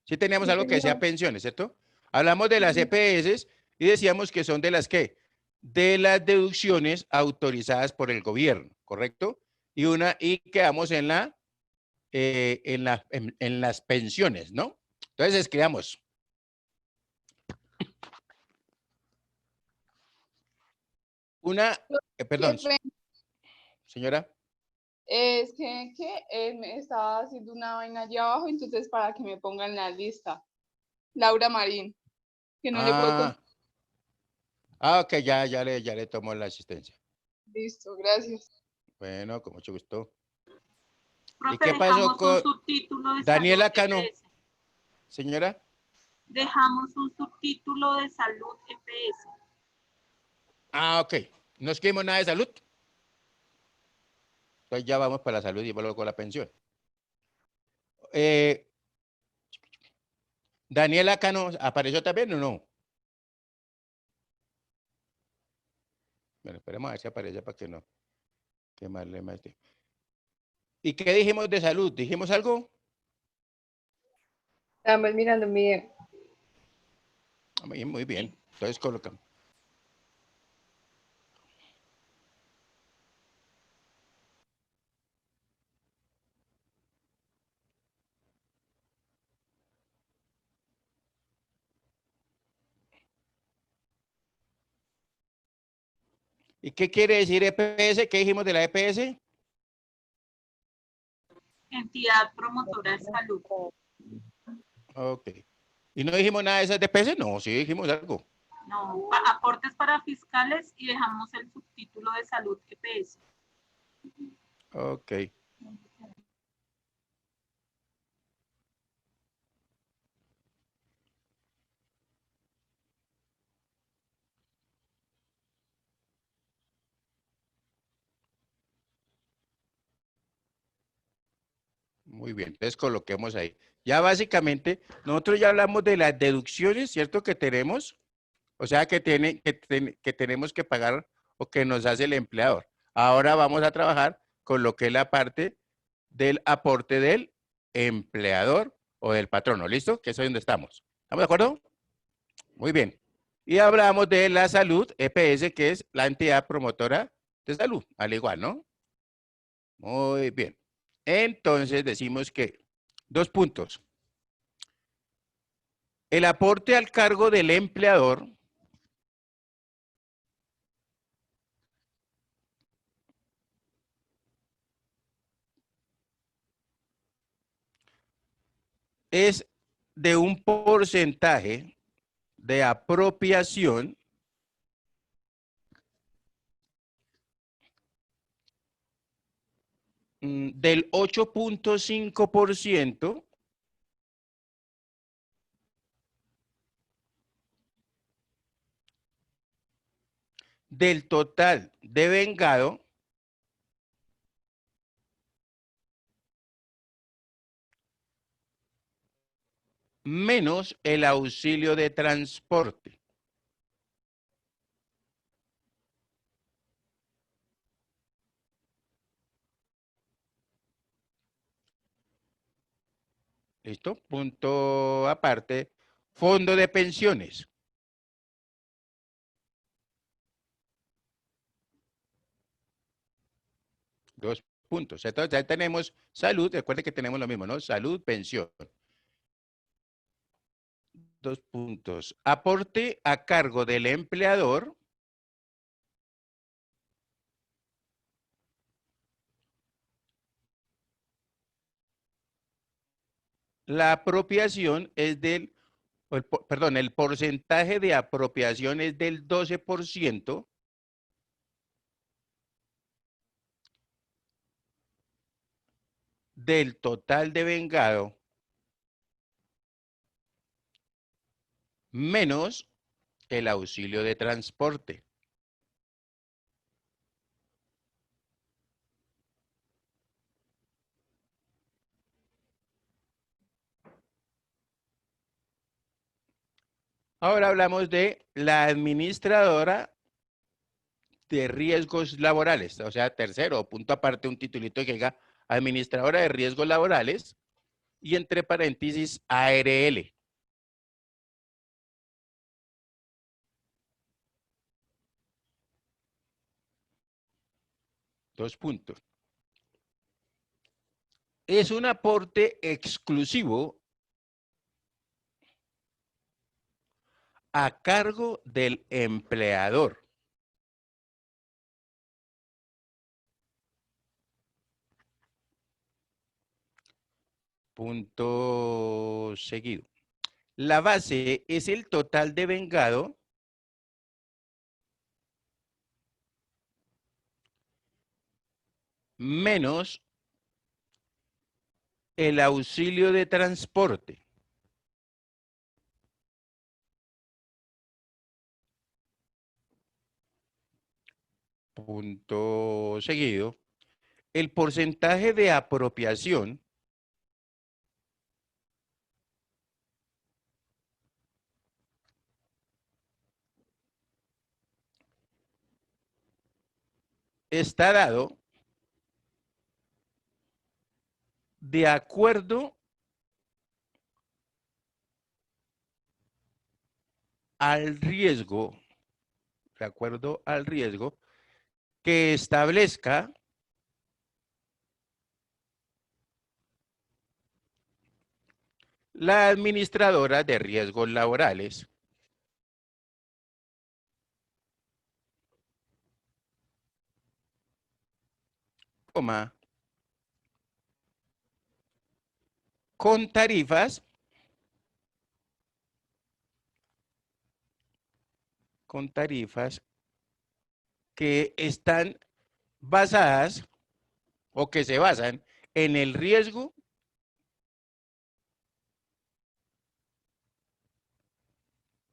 Sí teníamos Sí, algo que decía señor. pensiones, ¿cierto? Hablamos de las EPS y decíamos que son de las ¿qué? De las deducciones autorizadas por el gobierno, ¿correcto? Y quedamos en las pensiones, ¿no? Entonces escribamos. Perdón, Jefe, señora. es que me estaba haciendo una vaina allá abajo, entonces para que me pongan la lista. Laura Marín, que no le puedo Ah, ok, ya le tomo la asistencia. Listo, gracias. Bueno, con mucho gusto. ¿Y Profe, qué pasó dejamos un con subtítulo de salud Daniela Cano, EPS. señora? Dejamos un subtítulo de salud EPS. Ah, ok. No escribimos nada de salud. Entonces ya vamos para la salud y luego con la pensión. Eh, Daniela Cano, ¿apareció también o no? Bueno, esperemos a ver si aparece para que no quemarle más tiempo. ¿Y qué dijimos de salud? ¿Dijimos algo? Estamos mirando mi video. Muy bien. Entonces colocamos. ¿Y qué quiere decir EPS? ¿Qué dijimos de la EPS? Entidad promotora de salud. Ok. ¿Y no dijimos nada de esas DPS? No, sí dijimos algo. No, aportes para fiscales y dejamos el subtítulo de salud EPS. Ok. Muy bien, entonces coloquemos ahí. Ya básicamente, nosotros ya hablamos de las deducciones, ¿cierto? Que tenemos, o sea, que tenemos que pagar o que nos hace el empleador. Ahora vamos a trabajar con lo que es la parte del aporte del empleador o del patrono, ¿listo? Que es ahí donde estamos. ¿Estamos de acuerdo? Muy bien. Y hablamos de la salud, EPS, que es la entidad promotora de salud, al igual, ¿no? Muy bien. Entonces decimos que, 2 puntos. El aporte al cargo del empleador es de un porcentaje de apropiación del 8.5% del total de vengado menos el auxilio de transporte. ¿Listo? Punto aparte, fondo de pensiones. Dos puntos. Entonces ya tenemos salud, recuerden que tenemos lo mismo, ¿no? Salud, pensión. Dos puntos. Aporte a cargo del empleador. La apropiación es perdón, el porcentaje de apropiación es del 12% del total de vengado menos el auxilio de transporte. Ahora hablamos de la administradora de riesgos laborales, o sea, tercero, punto aparte, un titulito que diga administradora de riesgos laborales y entre paréntesis ARL. Dos puntos. Es un aporte exclusivo a cargo del empleador. Punto seguido. La base es el total de vengado menos el auxilio de transporte. Punto seguido. El porcentaje de apropiación está dado de acuerdo al riesgo, que establezca la administradora de riesgos laborales, coma, con tarifas que están basadas o que se basan en el riesgo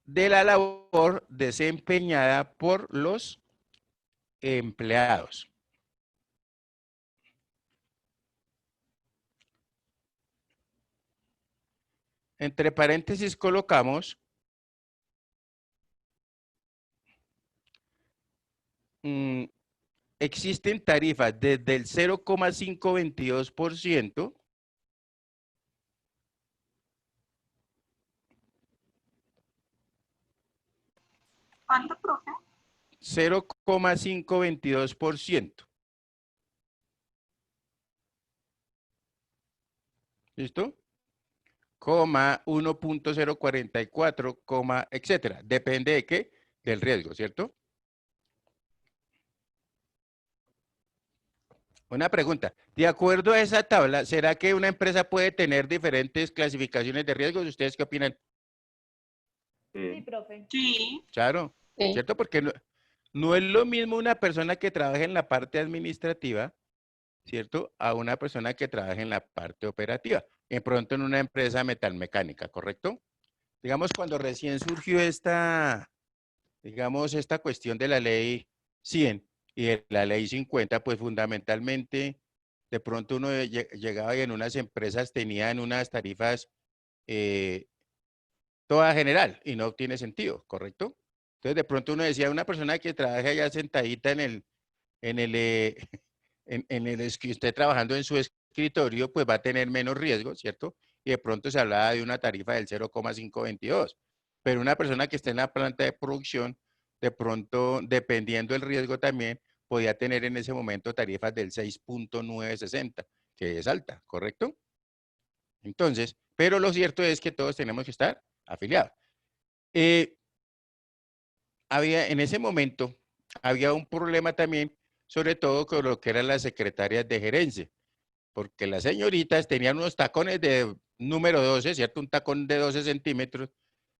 de la labor desempeñada por los empleados. Entre paréntesis colocamos existen tarifas desde el 0,522%. ¿Cuánto, profe? 0,522%. ¿Listo? Coma 1.044, coma, etcétera. Depende de qué, del riesgo, ¿cierto? Una pregunta. De acuerdo a esa tabla, ¿será que una empresa puede tener diferentes clasificaciones de riesgos? ¿Ustedes qué opinan? Sí, profe. Sí. Claro, Sí. ¿cierto? Porque no es lo mismo una persona que trabaja en la parte administrativa, ¿cierto? A una persona que trabaja en la parte operativa. De pronto en una empresa metalmecánica, ¿correcto? Digamos, cuando recién surgió digamos, esta cuestión de la ley 100 y de la ley 50, pues fundamentalmente, de pronto uno llegaba y en unas empresas tenían unas tarifas toda general y no tiene sentido, ¿correcto? Entonces, de pronto uno decía, una persona que trabaja allá sentadita en el, en el que esté trabajando en su escritorio, pues va a tener menos riesgo, ¿cierto? y de pronto se hablaba de una tarifa del 0,522. Pero una persona que esté en la planta de producción, de pronto, dependiendo del riesgo también, podía tener en ese momento tarifas del 6,960, que es alta, ¿correcto? Entonces, pero lo cierto es que todos tenemos que estar afiliados. En ese momento, había un problema también, sobre todo con lo que eran las secretarias de gerencia, porque las señoritas tenían unos tacones de número 12, ¿cierto? Un tacón de 12 centímetros,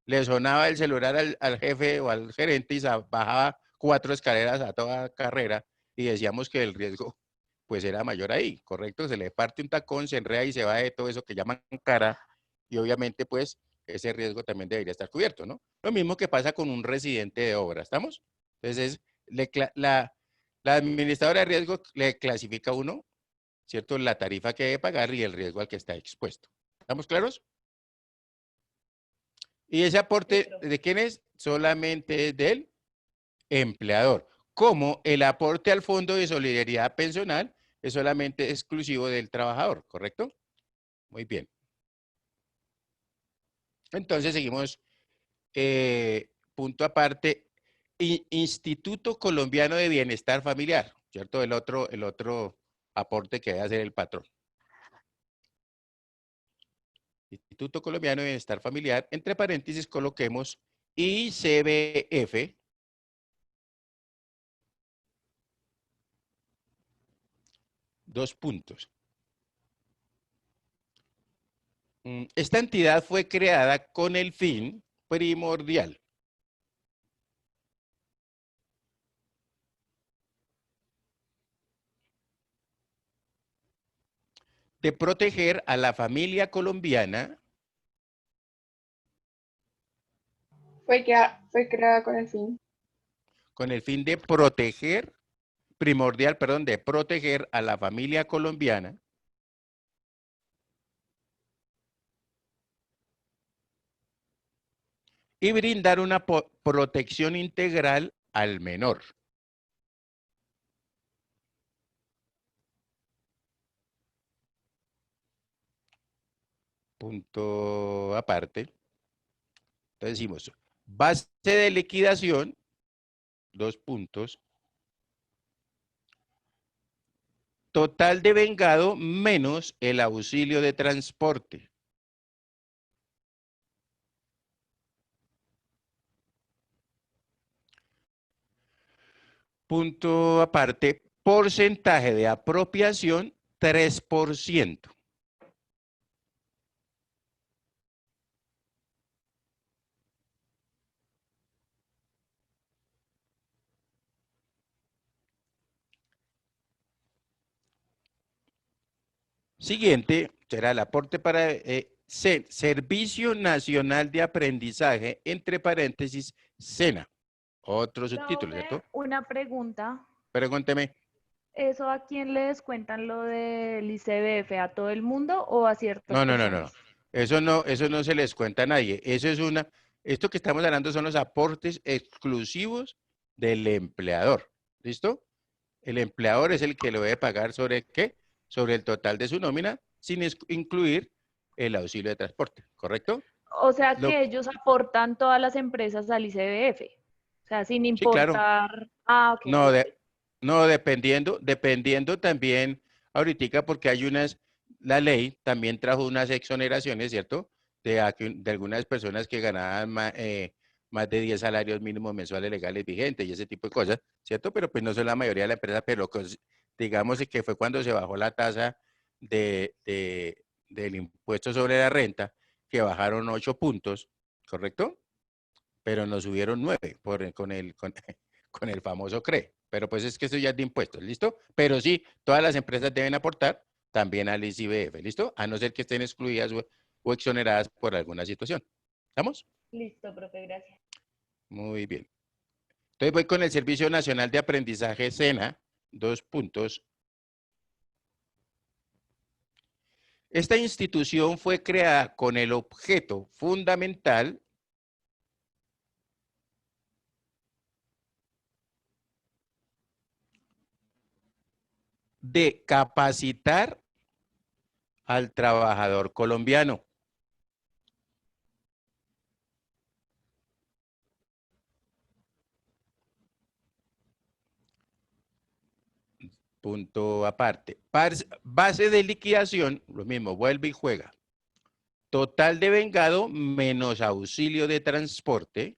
le sonaba el celular al jefe o al gerente y bajaba 4 escaleras a toda carrera y decíamos que el riesgo pues era mayor ahí, ¿correcto? Se le parte un tacón, se enreda y se va de todo eso que llaman cara y obviamente pues ese riesgo también debería estar cubierto, ¿no? Lo mismo que pasa con un residente de obra, ¿estamos? Entonces, la administradora de riesgo le clasifica a uno, ¿cierto? La tarifa que debe pagar y el riesgo al que está expuesto. ¿Estamos claros? Y ese aporte, ¿de quién es? Solamente es del empleador. Como el aporte al Fondo de Solidaridad Pensional es solamente exclusivo del trabajador, ¿correcto? Muy bien. Entonces seguimos, punto aparte, Instituto Colombiano de Bienestar Familiar, ¿cierto? El otro aporte que debe hacer el patrón. Instituto Colombiano de Bienestar Familiar, entre paréntesis coloquemos ICBF, dos puntos. Esta entidad fue creada con el fin primordial de proteger a la familia colombiana Fue creada con el fin de proteger, primordial, perdón, de proteger a la familia colombiana y brindar una protección integral al menor. Punto aparte. Entonces decimos, base de liquidación, dos puntos, total de vengado menos el auxilio de transporte. Punto aparte, porcentaje de apropiación 3%. Siguiente será el aporte para Servicio Nacional de Aprendizaje, entre paréntesis, SENA. Otro subtítulo, Profe, ¿cierto? una pregunta. Pregúnteme. ¿Eso a quién le descuentan lo del ICBF? ¿A todo el mundo o a ciertas No, no, no, no. personas? Eso no se les cuenta a nadie. Esto que estamos hablando son los aportes exclusivos del empleador. ¿Listo? El empleador es el que lo debe pagar sobre qué? Sobre el total de su nómina, sin incluir el auxilio de transporte, ¿correcto? O sea Lo, que ellos aportan todas las empresas al ICBF. O sea, sin sí, claro. importar. Ah, ok, No, listo. no, dependiendo también, ahorita, porque la ley también trajo unas exoneraciones, ¿cierto? De algunas personas que ganaban más de 10 salarios mínimos mensuales legales vigentes y ese tipo de cosas, ¿cierto? Pero pues no son la mayoría de la empresa, pero digamos que fue cuando se bajó la tasa del impuesto sobre la renta, que bajaron 8 puntos, ¿correcto? Pero nos subieron 9 con el famoso CRE. Pero pues es que eso ya es de impuestos, ¿listo? Pero sí, todas las empresas deben aportar también al ICBF, ¿listo? A no ser que estén excluidas o exoneradas por alguna situación. ¿Estamos? Listo, profe, gracias. Muy bien. Entonces voy con el Servicio Nacional de Aprendizaje SENA, dos puntos. Esta institución fue creada con el objeto fundamental de capacitar al trabajador colombiano. punto aparte. Base de liquidación, lo mismo, vuelve y juega. Total de vengado menos auxilio de transporte.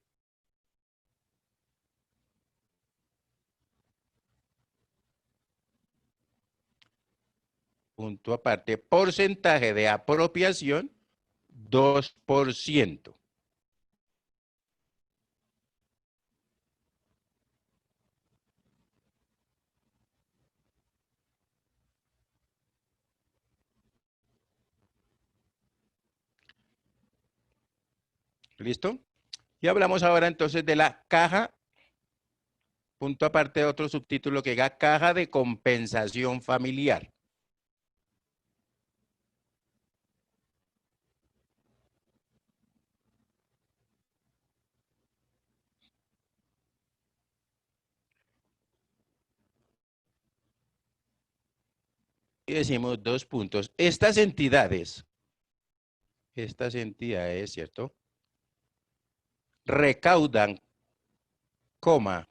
Punto aparte. Porcentaje de apropiación, 2%. ¿Listo? Y hablamos ahora entonces de la caja, punto aparte de otro subtítulo que diga caja de compensación familiar. Y decimos 2 puntos. Estas entidades, ¿cierto? Recaudan, coma,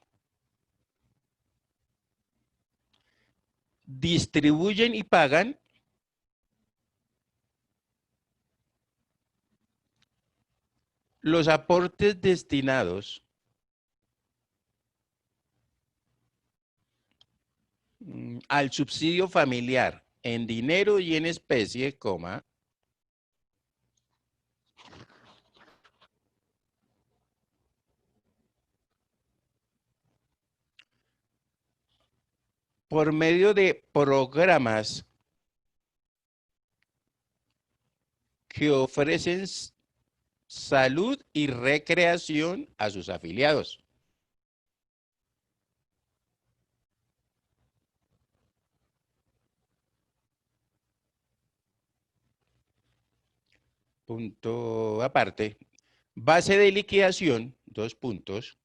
distribuyen y pagan los aportes destinados al subsidio familiar en dinero y en especie, coma, por medio de programas que ofrecen salud y recreación a sus afiliados. Punto aparte. Base de liquidación, 2 puntos.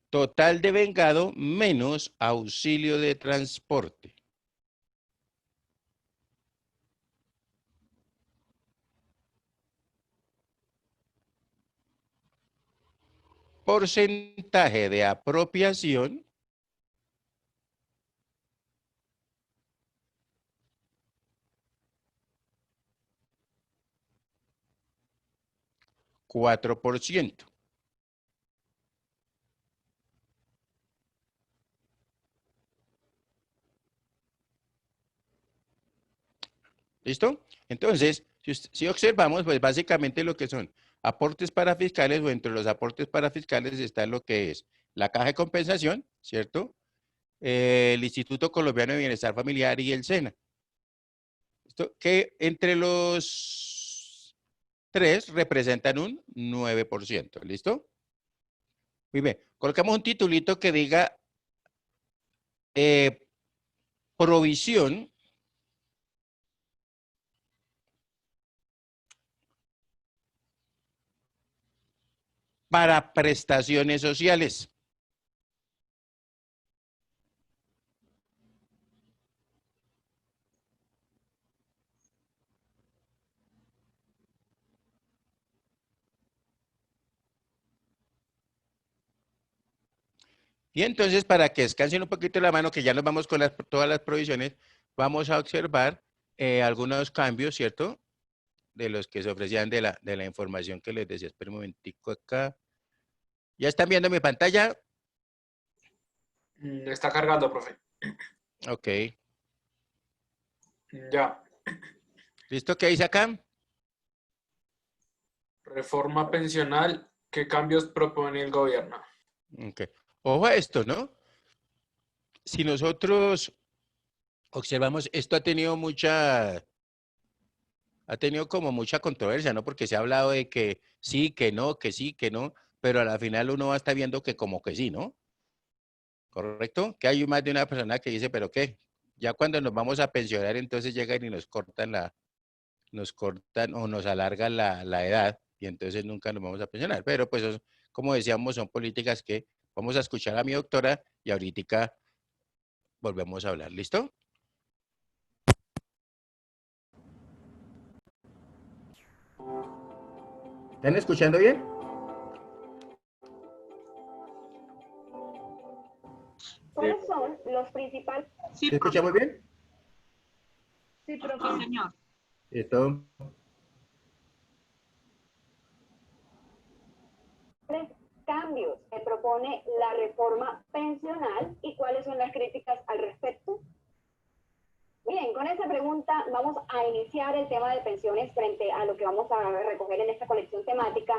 Total de vengado menos auxilio de transporte. Porcentaje de apropiación, 4%. ¿Listo? Entonces, si observamos, pues básicamente lo que son aportes parafiscales, o entre los aportes parafiscales está lo que es la caja de compensación, ¿cierto? El Instituto Colombiano de Bienestar Familiar y el SENA. ¿Listo? Que entre los tres representan un 9%. ¿Listo? Muy bien. Colocamos un titulito que diga provisión para prestaciones sociales. Y entonces, para que descansen un poquito la mano, que ya nos vamos con todas las provisiones, vamos a observar algunos cambios, ¿cierto? De los que se ofrecían de la información que les decía. Espera un momentico acá. ¿Ya están viendo mi pantalla? Está cargando, profe. Ok. Ya. ¿Listo? ¿Qué dice acá? Reforma pensional. ¿Qué cambios propone el gobierno? Ok. Ojo a esto, ¿no? Si nosotros observamos, esto ha tenido como mucha controversia, ¿no? Porque se ha hablado de que sí, que no, que sí, que no, pero a la final uno va a estar viendo que como que sí, ¿no? ¿Correcto? Que hay más de una persona que dice, pero ¿qué? Ya cuando nos vamos a pensionar, entonces llegan y nos cortan o nos alargan la edad y entonces nunca nos vamos a pensionar. Pero pues, como decíamos, son políticas que vamos a escuchar a mi doctora y ahorita volvemos a hablar. ¿Listo? ¿Están escuchando bien? los principales... Sí, ¿Se escucha muy profe. bien? Sí, Sí, profe. señor. Esto. cambios que propone la reforma pensional y cuáles son las críticas al respecto. Bien, con esta pregunta vamos a iniciar el tema de pensiones frente a lo que vamos a recoger en esta colección temática.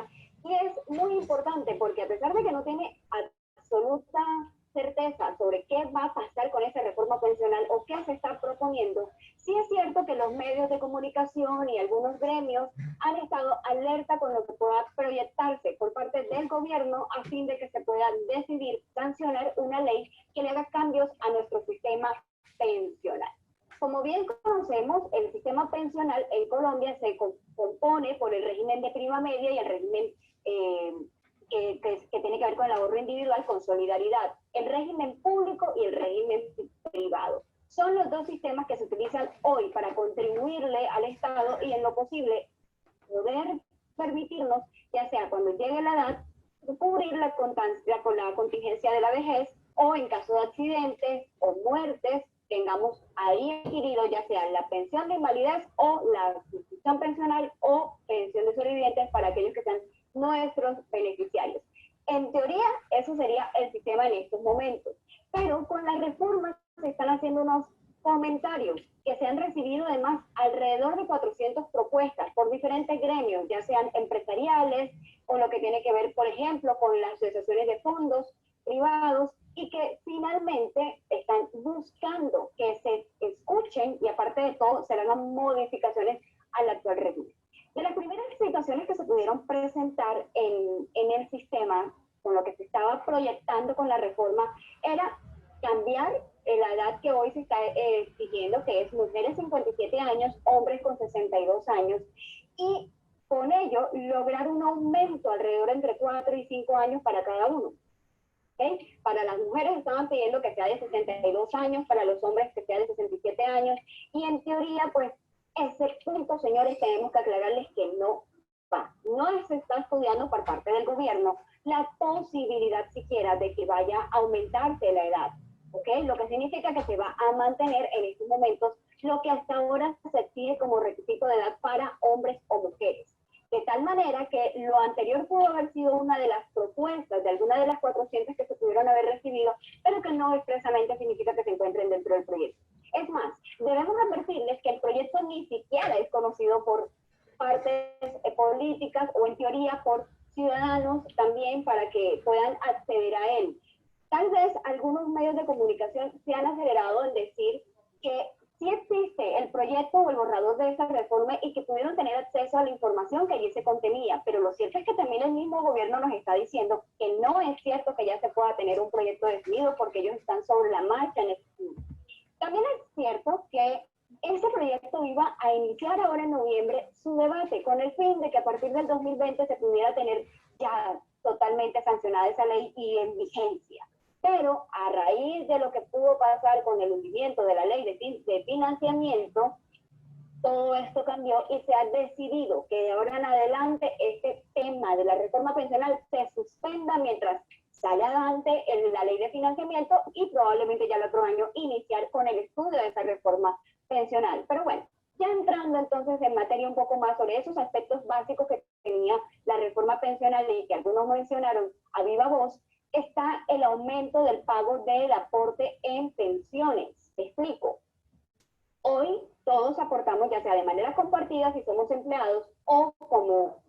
Y es muy importante porque a pesar de que no tiene absoluta certeza sobre qué va a pasar con esa reforma pensional o qué se está proponiendo, sí es cierto que los medios de comunicación y algunos gremios han estado alerta con lo que pueda proyectarse por parte del gobierno a fin de que se pueda decidir sancionar una ley que le haga cambios a nuestro sistema pensional. Como bien conocemos, el sistema pensional en Colombia se compone por el régimen de prima media y el régimen que tiene que ver con el ahorro individual, con solidaridad, el régimen público y el régimen privado. Son los dos sistemas que se utilizan hoy para contribuirle al Estado y en lo posible poder permitirnos, ya sea cuando llegue la edad, cubrir la contingencia de la vejez o en caso de accidentes o muertes, tengamos ahí adquirido ya sea la pensión de invalidez o la suscripción pensional o pensión de sobrevivientes para aquellos que sean nuestros beneficiarios. En teoría, eso sería el sistema en estos momentos, pero con las reformas se están haciendo unos comentarios que se han recibido además alrededor de 400 propuestas por diferentes gremios, ya sean empresariales o lo que tiene que ver, por ejemplo, con las asociaciones de fondos privados y que finalmente están buscando que se escuchen y aparte de todo serán modificaciones al actual régimen. De las primeras situaciones que se pudieron presentar en el sistema, con lo que se estaba proyectando con la reforma, era cambiar la edad que hoy se está exigiendo, que es mujeres 57 años, hombres con 62 años, y con ello lograr un aumento alrededor entre 4 y 5 años para cada uno. ¿Okay? Para las mujeres estaban pidiendo que sea de 62 años, para los hombres que sea de 67 años, y en teoría, pues, ese punto, señores, tenemos que aclararles que no va. No se está estudiando por parte del gobierno la posibilidad siquiera de que vaya a aumentarse la edad, ¿ok? Lo que significa que se va a mantener en estos momentos lo que hasta ahora se exige como requisito de edad para hombres o mujeres. De tal manera que lo anterior pudo haber sido una de las propuestas de alguna de las 400 que se pudieron haber recibido, pero que no expresamente significa que se encuentren dentro del proyecto. Es más, debemos advertirles que el proyecto ni siquiera es conocido por partes políticas o en teoría por ciudadanos también para que puedan acceder a él. Tal vez algunos medios de comunicación se han acelerado en decir que sí existe el proyecto o el borrador de esa reforma y que pudieron tener acceso a la información que allí se contenía, pero lo cierto es que también el mismo gobierno nos está diciendo que no es cierto que ya se pueda tener un proyecto definido porque ellos están sobre la marcha en este punto. También es cierto que ese proyecto iba a iniciar ahora en noviembre su debate con el fin de que a partir del 2020 se pudiera tener ya totalmente sancionada esa ley y en vigencia. Pero a raíz de lo que pudo pasar con el hundimiento de la ley de financiamiento, todo esto cambió y se ha decidido que de ahora en adelante este tema de la reforma pensional se suspenda mientras sale adelante la ley de financiamiento y probablemente ya el otro año iniciar con el estudio de esa reforma pensional. Pero bueno, ya entrando entonces en materia un poco más sobre esos aspectos básicos que tenía la reforma pensional y que algunos mencionaron a viva voz, está el aumento del pago del aporte en pensiones. Te explico. Hoy todos aportamos ya sea de manera compartida si somos empleados o como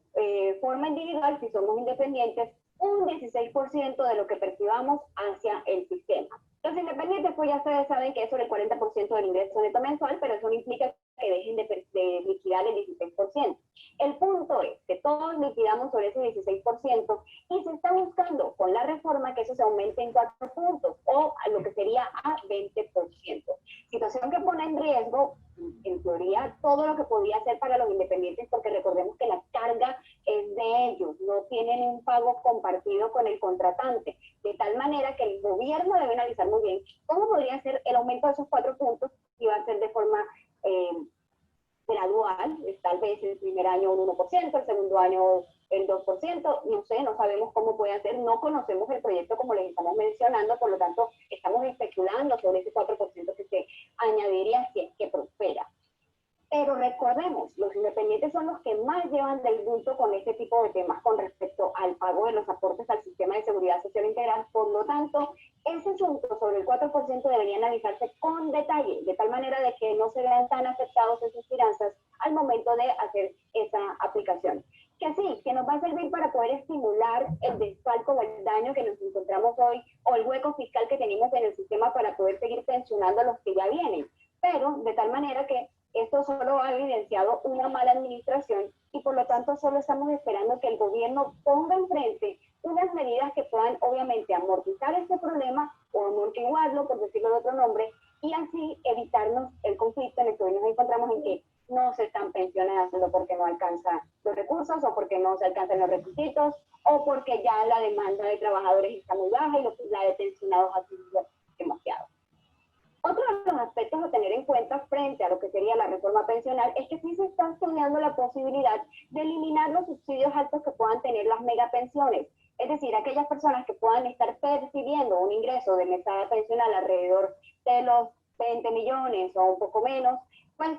forma individual si somos independientes, un 16% de lo que percibamos hacia el sistema. Los independientes, pues ya ustedes saben que es sobre el 40% del ingreso neto mensual, pero eso no implica que dejen de liquidar el 16%. El punto es que todos liquidamos sobre ese 16% y se está buscando con la reforma que eso se aumente en 4 puntos o a lo que sería a 20%. Situación que pone en riesgo, en teoría, todo lo que podía hacer para los independientes, porque recordemos que la carga es de ellos, no tienen un pago compartido con el contratante, de tal manera que el gobierno debe analizar muy bien cómo podría ser el aumento de esos 4 puntos y va a ser de forma gradual, tal vez el primer año un 1%, el segundo año el 2%, no sé, no sabemos cómo puede ser, no conocemos el proyecto como les estamos mencionando, por lo tanto estamos especulando sobre ese 4% que se añadiría si es que prospera. Pero recordemos, los independientes son los que más llevan del bulto con este tipo de temas con respecto al pago de los aportes al sistema de seguridad social integral. Por lo tanto, ese asunto sobre el 4% debería analizarse con detalle, de tal manera de que no se vean tan afectados en sus finanzas al momento de hacer esa aplicación. Que sí, que nos va a servir para poder estimular el desfalco o el daño que nos encontramos hoy, o el hueco fiscal que tenemos en el sistema para poder seguir pensionando a los que ya vienen. Pero de tal manera que esto solo ha evidenciado una mala administración y por lo tanto solo estamos esperando que el gobierno ponga enfrente unas medidas que puedan obviamente amortizar este problema o amortiguarlo, por decirlo de otro nombre, y así evitarnos el conflicto en el que hoy nos encontramos en que no se están pensionando porque no alcanzan los recursos o porque no se alcanzan los requisitos o porque ya la demanda de trabajadores está muy baja y la de pensionados ha sido demasiado. Otro de los aspectos a tener en cuenta frente a lo que sería la reforma pensional es que sí se está estudiando la posibilidad de eliminar los subsidios altos que puedan tener las megapensiones. Es decir, aquellas personas que puedan estar percibiendo un ingreso de mesada pensional alrededor de los 20 millones o un poco menos, pues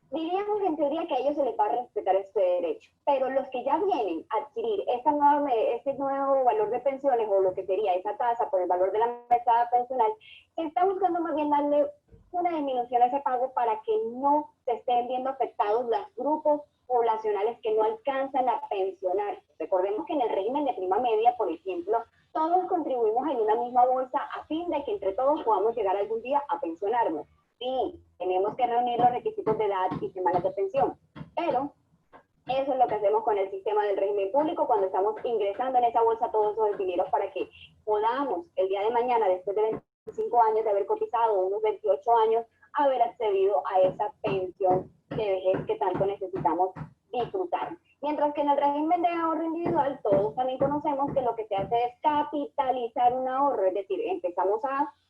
diríamos en teoría que a ellos se les va a respetar este derecho. Pero los que ya vienen a adquirir ese nuevo valor de pensiones o lo que sería esa tasa por el valor de la mesada pensional, se está buscando más bien darle una disminución a ese pago para que no se estén viendo afectados los grupos poblacionales que no alcanzan a pensionar. Recordemos que en el régimen de prima media, por ejemplo, todos contribuimos en una misma bolsa a fin de que entre todos podamos llegar algún día a pensionarnos. Sí, tenemos que reunir los requisitos de edad y semanas de pensión, pero eso es lo que hacemos con el sistema del régimen público cuando estamos ingresando en esa bolsa todos esos dineros para que podamos el día de mañana, después de 25 años de haber cotizado, unos 28 años, haber accedido a esa pensión de vejez que tanto necesitamos disfrutar. Mientras que en el régimen de ahorro individual, todos también conocemos que lo que se hace es capitalizar un ahorro, es decir, empezamos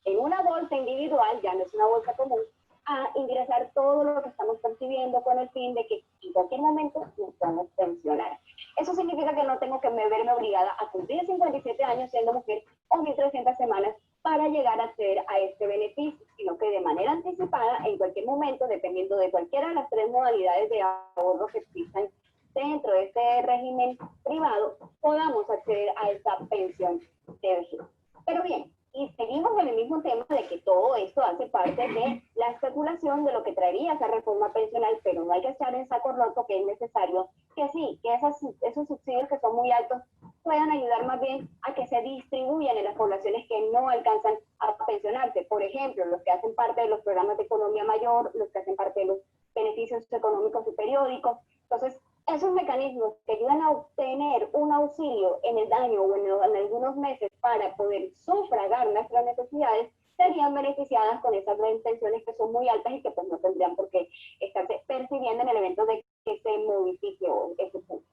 en una bolsa individual, ya no es una bolsa común, a ingresar todo lo que estamos percibiendo con el fin de que en cualquier momento nos podamos pensionar. Eso significa que no tengo que verme obligada a cumplir 57 años siendo mujer o 1.300 semanas para llegar a acceder a este beneficio, sino que de manera anticipada, en cualquier momento, dependiendo de cualquiera de las 3 modalidades de ahorro que existan dentro de este régimen privado, podamos acceder a esa pensión de vejez. Pero bien, y seguimos en el mismo tema de que todo esto hace parte de la especulación de lo que traería esa reforma pensional, pero no hay que echar en saco roto que es necesario que sí, que esos subsidios que son muy altos puedan ayudar más bien a que se distribuyan en las poblaciones que no alcanzan a pensionarse. Por ejemplo, los que hacen parte de los programas de economía mayor, los que hacen parte de los beneficios económicos y periódicos. Entonces, esos mecanismos que ayudan a obtener un auxilio en el daño o en algunos meses para poder sufragar nuestras necesidades, serían beneficiadas con esas pensiones que son muy altas y que pues no tendrían por qué estarse percibiendo en el evento de que se modifique ese punto.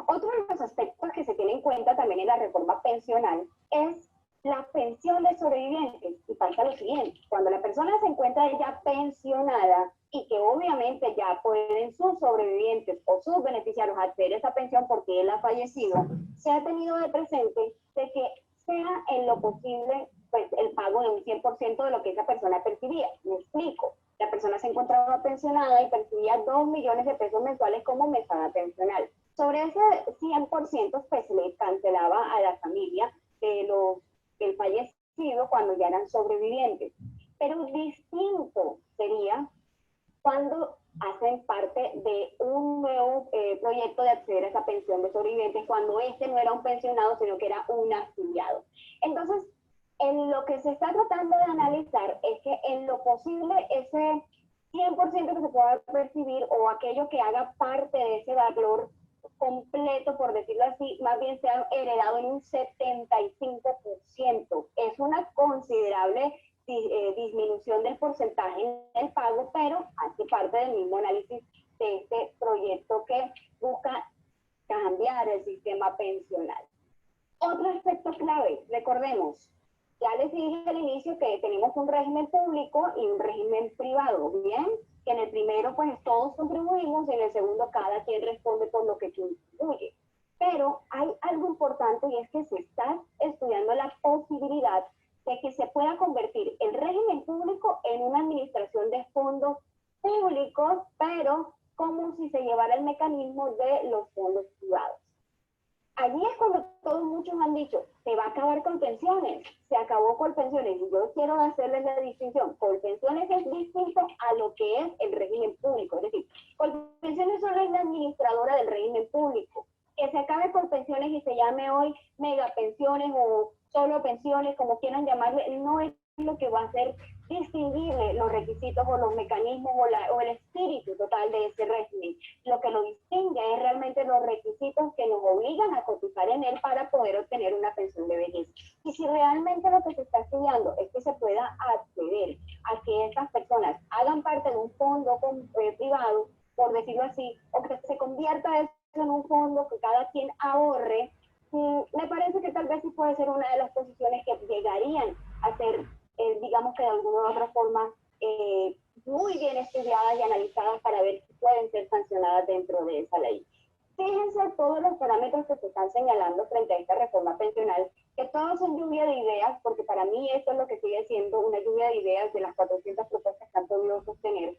Otro de los aspectos que se tiene en cuenta también en la reforma pensional es la pensión de sobrevivientes. Y falta lo siguiente: cuando la persona se encuentra ya pensionada y que obviamente ya pueden sus sobrevivientes o sus beneficiarios acceder a esa pensión porque él ha fallecido, se ha tenido de presente de que sea en lo posible pues, el pago de un 100% de lo que esa persona percibía. Me explico. La persona se encontraba pensionada y percibía 2 millones de pesos mensuales como mesada pensional. Sobre ese 100%, pues se le cancelaba a la familia del fallecido cuando ya eran sobrevivientes. Pero distinto sería cuando hacen parte de un nuevo proyecto de acceder a esa pensión de sobrevivientes, cuando este no era un pensionado, sino que era un afiliado. Entonces, en lo que se está tratando de analizar es que en lo posible ese 100% que se pueda percibir o aquello que haga parte de ese valor completo, por decirlo así, más bien sea heredado en un 75%. Es una considerable disminución del porcentaje en el pago, pero hace parte del mismo análisis de este proyecto que busca cambiar el sistema pensional. Otro aspecto clave, recordemos, ya les dije al inicio que tenemos un régimen público y un régimen privado, ¿bien? que en el primero pues todos contribuimos, en el segundo cada quien responde por lo que contribuye. Pero hay algo importante y es que se está estudiando la posibilidad de que se pueda convertir el régimen público en una administración de fondos públicos, pero como si se llevara el mecanismo de los fondos privados. Allí es cuando todos muchos han dicho, se va a acabar Colpensiones, se acabó Colpensiones, y yo quiero hacerles la distinción. Colpensiones es distinto a lo que es el régimen público, es decir, Colpensiones solo es la administradora del régimen público. Que se acabe Colpensiones y se llame hoy megapensiones o solo pensiones, como quieran llamarle, no es lo que va a hacer distinguirle los requisitos o los mecanismos o el espíritu total de ese régimen. Lo que lo distingue es realmente los requisitos que nos obligan a cotizar en él para poder obtener una pensión de vejez. Y si realmente lo que se está estudiando es que se pueda acceder a que estas personas hagan parte de un fondo privado, por decirlo así, o que se convierta eso en un fondo que cada quien ahorre, me parece que tal vez sí puede ser una de las posiciones que llegarían a ser, digamos que de alguna u otra forma, muy bien estudiadas y analizadas para ver si pueden ser sancionadas dentro de esa ley. Fíjense todos los parámetros que se están señalando frente a esta reforma pensional, que todos son lluvia de ideas, porque para mí esto es lo que sigue siendo una lluvia de ideas de las 400 propuestas que han podido sostener.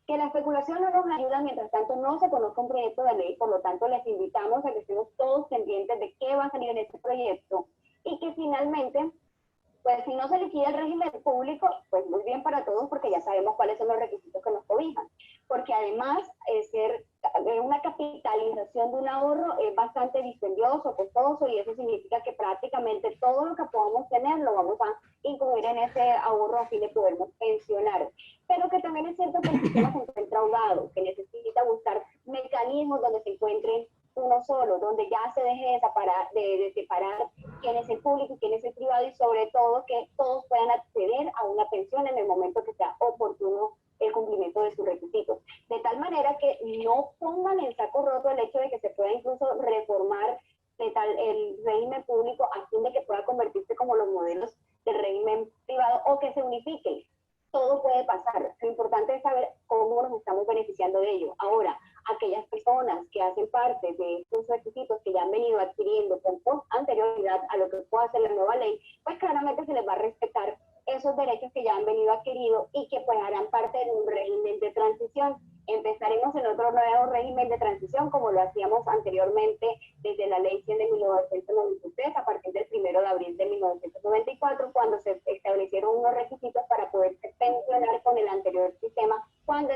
Que la especulación no nos ayuda, mientras tanto no se conozca un proyecto de ley, por lo tanto les invitamos a que estemos todos pendientes de qué va a salir en este proyecto y que finalmente, pues si no se liquida el régimen público, pues muy bien para todos porque ya sabemos cuáles son los requisitos que nos cobijan. Porque además ser una capitalización de un ahorro es bastante dispendioso, costoso, y eso significa que prácticamente todo lo que podamos tener lo vamos a incluir en ese ahorro a fin de podernos pensionar. Pero que también es cierto que el sistema se encuentra ahogado, que necesita buscar mecanismos donde se encuentren uno solo, donde ya se deje de separar quién es el público y quién es el privado, y sobre todo que todos puedan acceder a una pensión en el momento que sea oportuno el cumplimiento de sus requisitos. De tal manera que no pongan en saco roto el hecho de que se pueda incluso reformar el régimen público a fin de que pueda convertirse como los modelos del régimen privado o que se unifiquen. Todo puede pasar. Lo importante es saber cómo nos estamos beneficiando de ello. Ahora, aquellas personas que hacen parte de estos requisitos que ya han venido adquiriendo con anterioridad a lo que pueda hacer la nueva ley, pues claramente se les va a respetar esos derechos que ya han venido adquiridos y que pues harán parte de un régimen de transición. Empezaremos en otro nuevo régimen de transición como lo hacíamos anteriormente desde la ley 100 de 1993 a partir del 1 de abril de 1994, cuando se establecieron unos requisitos para poder pensionar con el anterior sistema cuando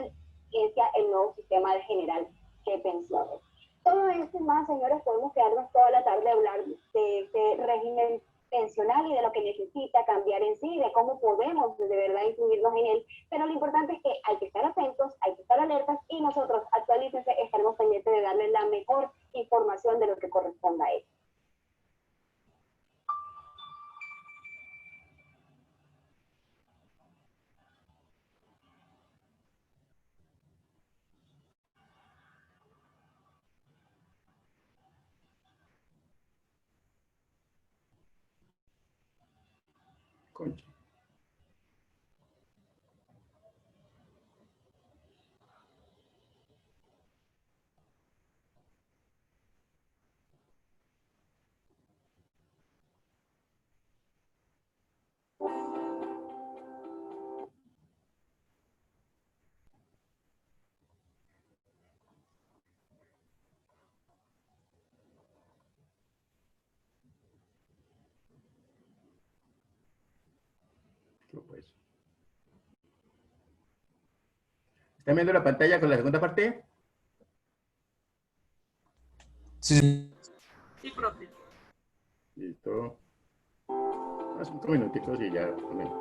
inicia el nuevo sistema general de pensiones. Todo esto y más, señores, podemos quedarnos toda la tarde a hablar de este régimen pensional y de lo que necesita cambiar en sí, de cómo podemos de verdad incluirnos en él, pero lo importante es que hay que estar atentos, hay que estar alertas y nosotros, actualícense, estaremos pendientes de darles la mejor información de lo que corresponda a él. Concha. Pues. ¿Están viendo la pantalla con la segunda parte? Sí. Sí, profe. Listo. 5 minutitos y ya. Amén.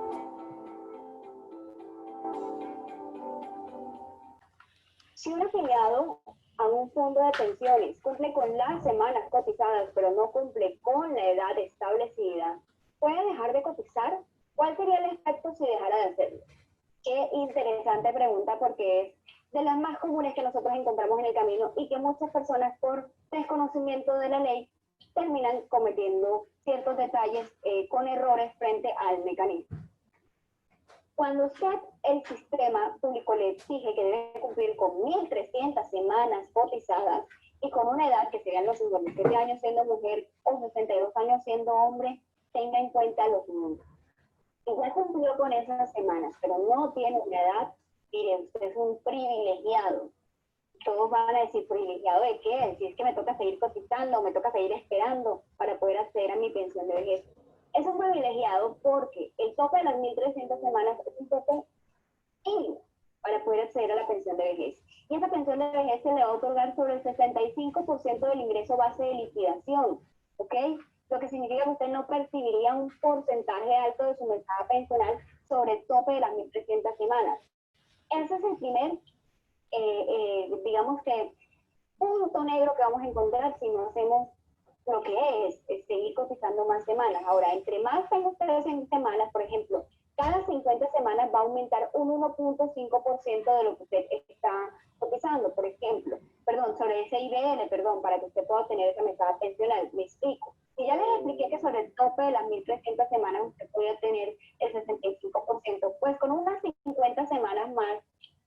Si un afiliado a un fondo de pensiones cumple con las semanas cotizadas, pero no cumple con la edad establecida, ¿puede dejar de cotizar? ¿Cuál sería el efecto si dejara de hacerlo? Qué interesante pregunta, porque es de las más comunes que nosotros encontramos en el camino y que muchas personas por desconocimiento de la ley terminan cometiendo ciertos detalles con errores frente al mecanismo. Cuando usted, el sistema público le exige que debe cumplir con 1.300 semanas cotizadas y con una edad que serían los 57 años siendo mujer o 62 años siendo hombre, tenga en cuenta lo siguiente. Si ya cumplió con esas semanas, pero no tiene una edad, mire, usted es un privilegiado. Todos van a decir, ¿privilegiado de qué? Si es que me toca seguir cotizando, me toca seguir esperando para poder acceder a mi pensión de vejez. Es un privilegiado porque el tope de las 1.300 semanas es un tope mínimo para poder acceder a la pensión de vejez. Y esa pensión de vejez se le va a otorgar sobre el 65% del ingreso base de liquidación, ¿ok? Lo que significa que usted no percibiría un porcentaje alto de su mesada pensional sobre el tope de las 1.300 semanas. Ese es el primer, digamos que, punto negro que vamos a encontrar si no hacemos lo que es seguir cotizando más semanas. Ahora, entre más tenga ustedes en semanas, por ejemplo, cada 50 semanas va a aumentar un 1.5% de lo que usted está cotizando, por ejemplo. Perdón, sobre ese IBL, perdón, para que usted pueda obtener esa mesada pensional. Me explico. Si ya les expliqué que sobre el tope de las 1.300 semanas usted puede tener el 65%, pues con unas 50 semanas más,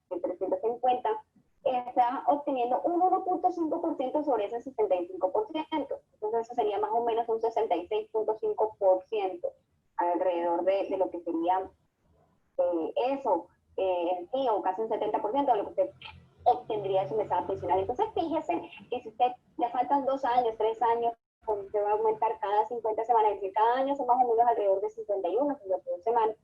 de 350, está obteniendo un 1.5% sobre ese 65%. Entonces eso sería más o menos un 66.5% alrededor de lo que sería eso, en sí, o casi un 70% de lo que usted obtendría de su mesada pensional. Entonces fíjese que si usted le faltan 2 años, 3 años, pues usted va a aumentar cada 50 semanas, es decir, cada año son más o menos alrededor de 51, 52 semanas.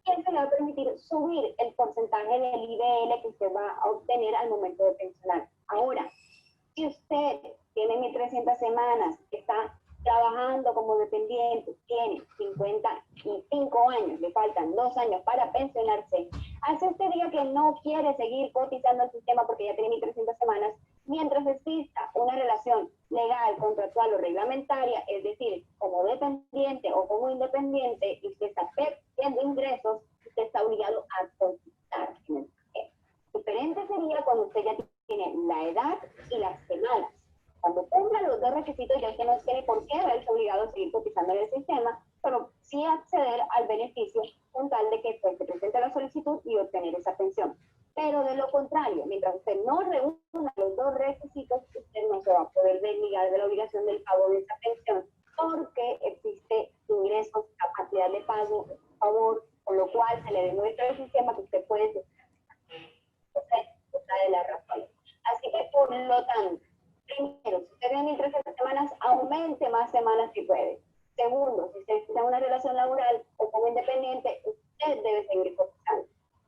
Y eso le va a permitir subir el porcentaje del IBL que usted va a obtener al momento de pensionar. Ahora, si usted tiene 1.300 semanas, está trabajando como dependiente, tiene 55 años, le faltan 2 años para pensionarse, hace usted diga que no quiere seguir cotizando al sistema porque ya tiene 1.300 semanas, mientras exista una relación legal, contractual o reglamentaria, es decir, como dependiente o como independiente, y usted está perdiendo ingresos, usted está obligado a cotizar. Diferente sería cuando usted ya tiene la edad y las semanas. Cuando cumpla los 2 requisitos, ya usted no tiene por qué verse obligado a seguir cotizando en el sistema, pero sí acceder al beneficio con tal de que pues, se presente la solicitud y obtener esa pensión. Pero de lo contrario, mientras usted no reúna los 2 requisitos, usted no se va a poder desligar de la obligación del pago de esa pensión, porque existe ingresos, capacidad de pago, favor, con lo cual se le demuestra el sistema que usted puede ser de la razón. Así que, por lo tanto, primero, si usted tiene 1.300 semanas, aumente más semanas si puede. Segundo, si usted está en una relación laboral o como independiente, usted debe seguir cotizando.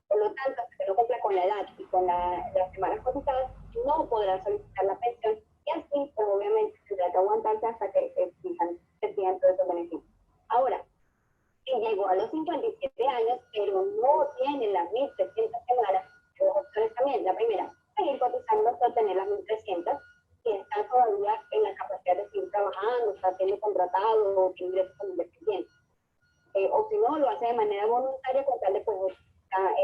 Por lo tanto, si usted no cumple con la edad y con las semanas cotizadas, no podrá solicitar la pensión y así, pues obviamente, tendrá que aguantarse hasta que exijan todos esos beneficios. Ahora, si llegó a los 57 años, pero no tiene las 1.300 semanas, 2 opciones también. La primera, seguir cotizando hasta obtener las 1.300, si está todavía en la capacidad de seguir trabajando, está siendo contratado o tiene ingresos como independiente. O si no, lo hace de manera voluntaria con tal de pues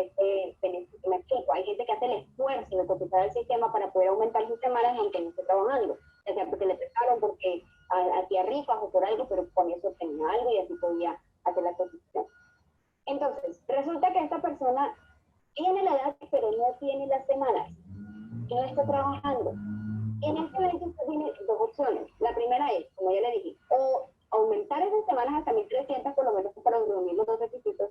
este beneficio. Me explico, hay gente que hace el esfuerzo de cotizar el sistema para poder aumentar sus semanas aunque no esté trabajando, ya sea porque le prestaron, porque hacía rifas o por algo, pero con eso tenía algo y así podía hacer la cotización. Entonces, resulta que esta persona tiene la edad, pero no tiene las semanas, y no está trabajando. En este momento usted tiene 2 opciones. La primera es, como ya le dije, o aumentar esas semanas hasta 1.300, por lo menos para reunir los 2 requisitos,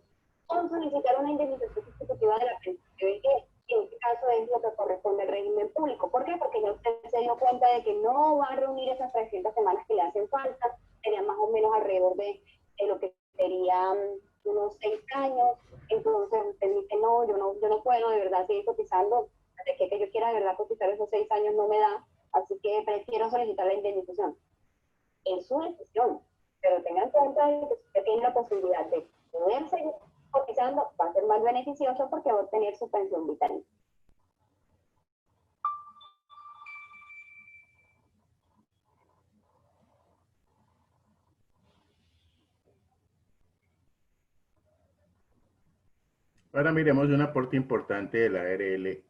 o solicitar una indemnización sustitutiva de la pensión de vejez, que en este caso es lo que corresponde al régimen público. ¿Por qué? Porque ya usted se dio cuenta de que no va a reunir esas 300 semanas que le hacen falta, sería más o menos alrededor de lo que serían unos 6 años, entonces usted dice, no, yo no puedo de verdad seguir cotizando, de que yo quiera de verdad cotizar esos 6 años no me da, así que prefiero solicitar la indemnización. Es su decisión, pero tengan en cuenta de que si usted tiene la posibilidad de poder seguir cotizando, va a ser más beneficioso porque va a obtener su pensión vitalicia. Ahora miremos un aporte importante de la ARL.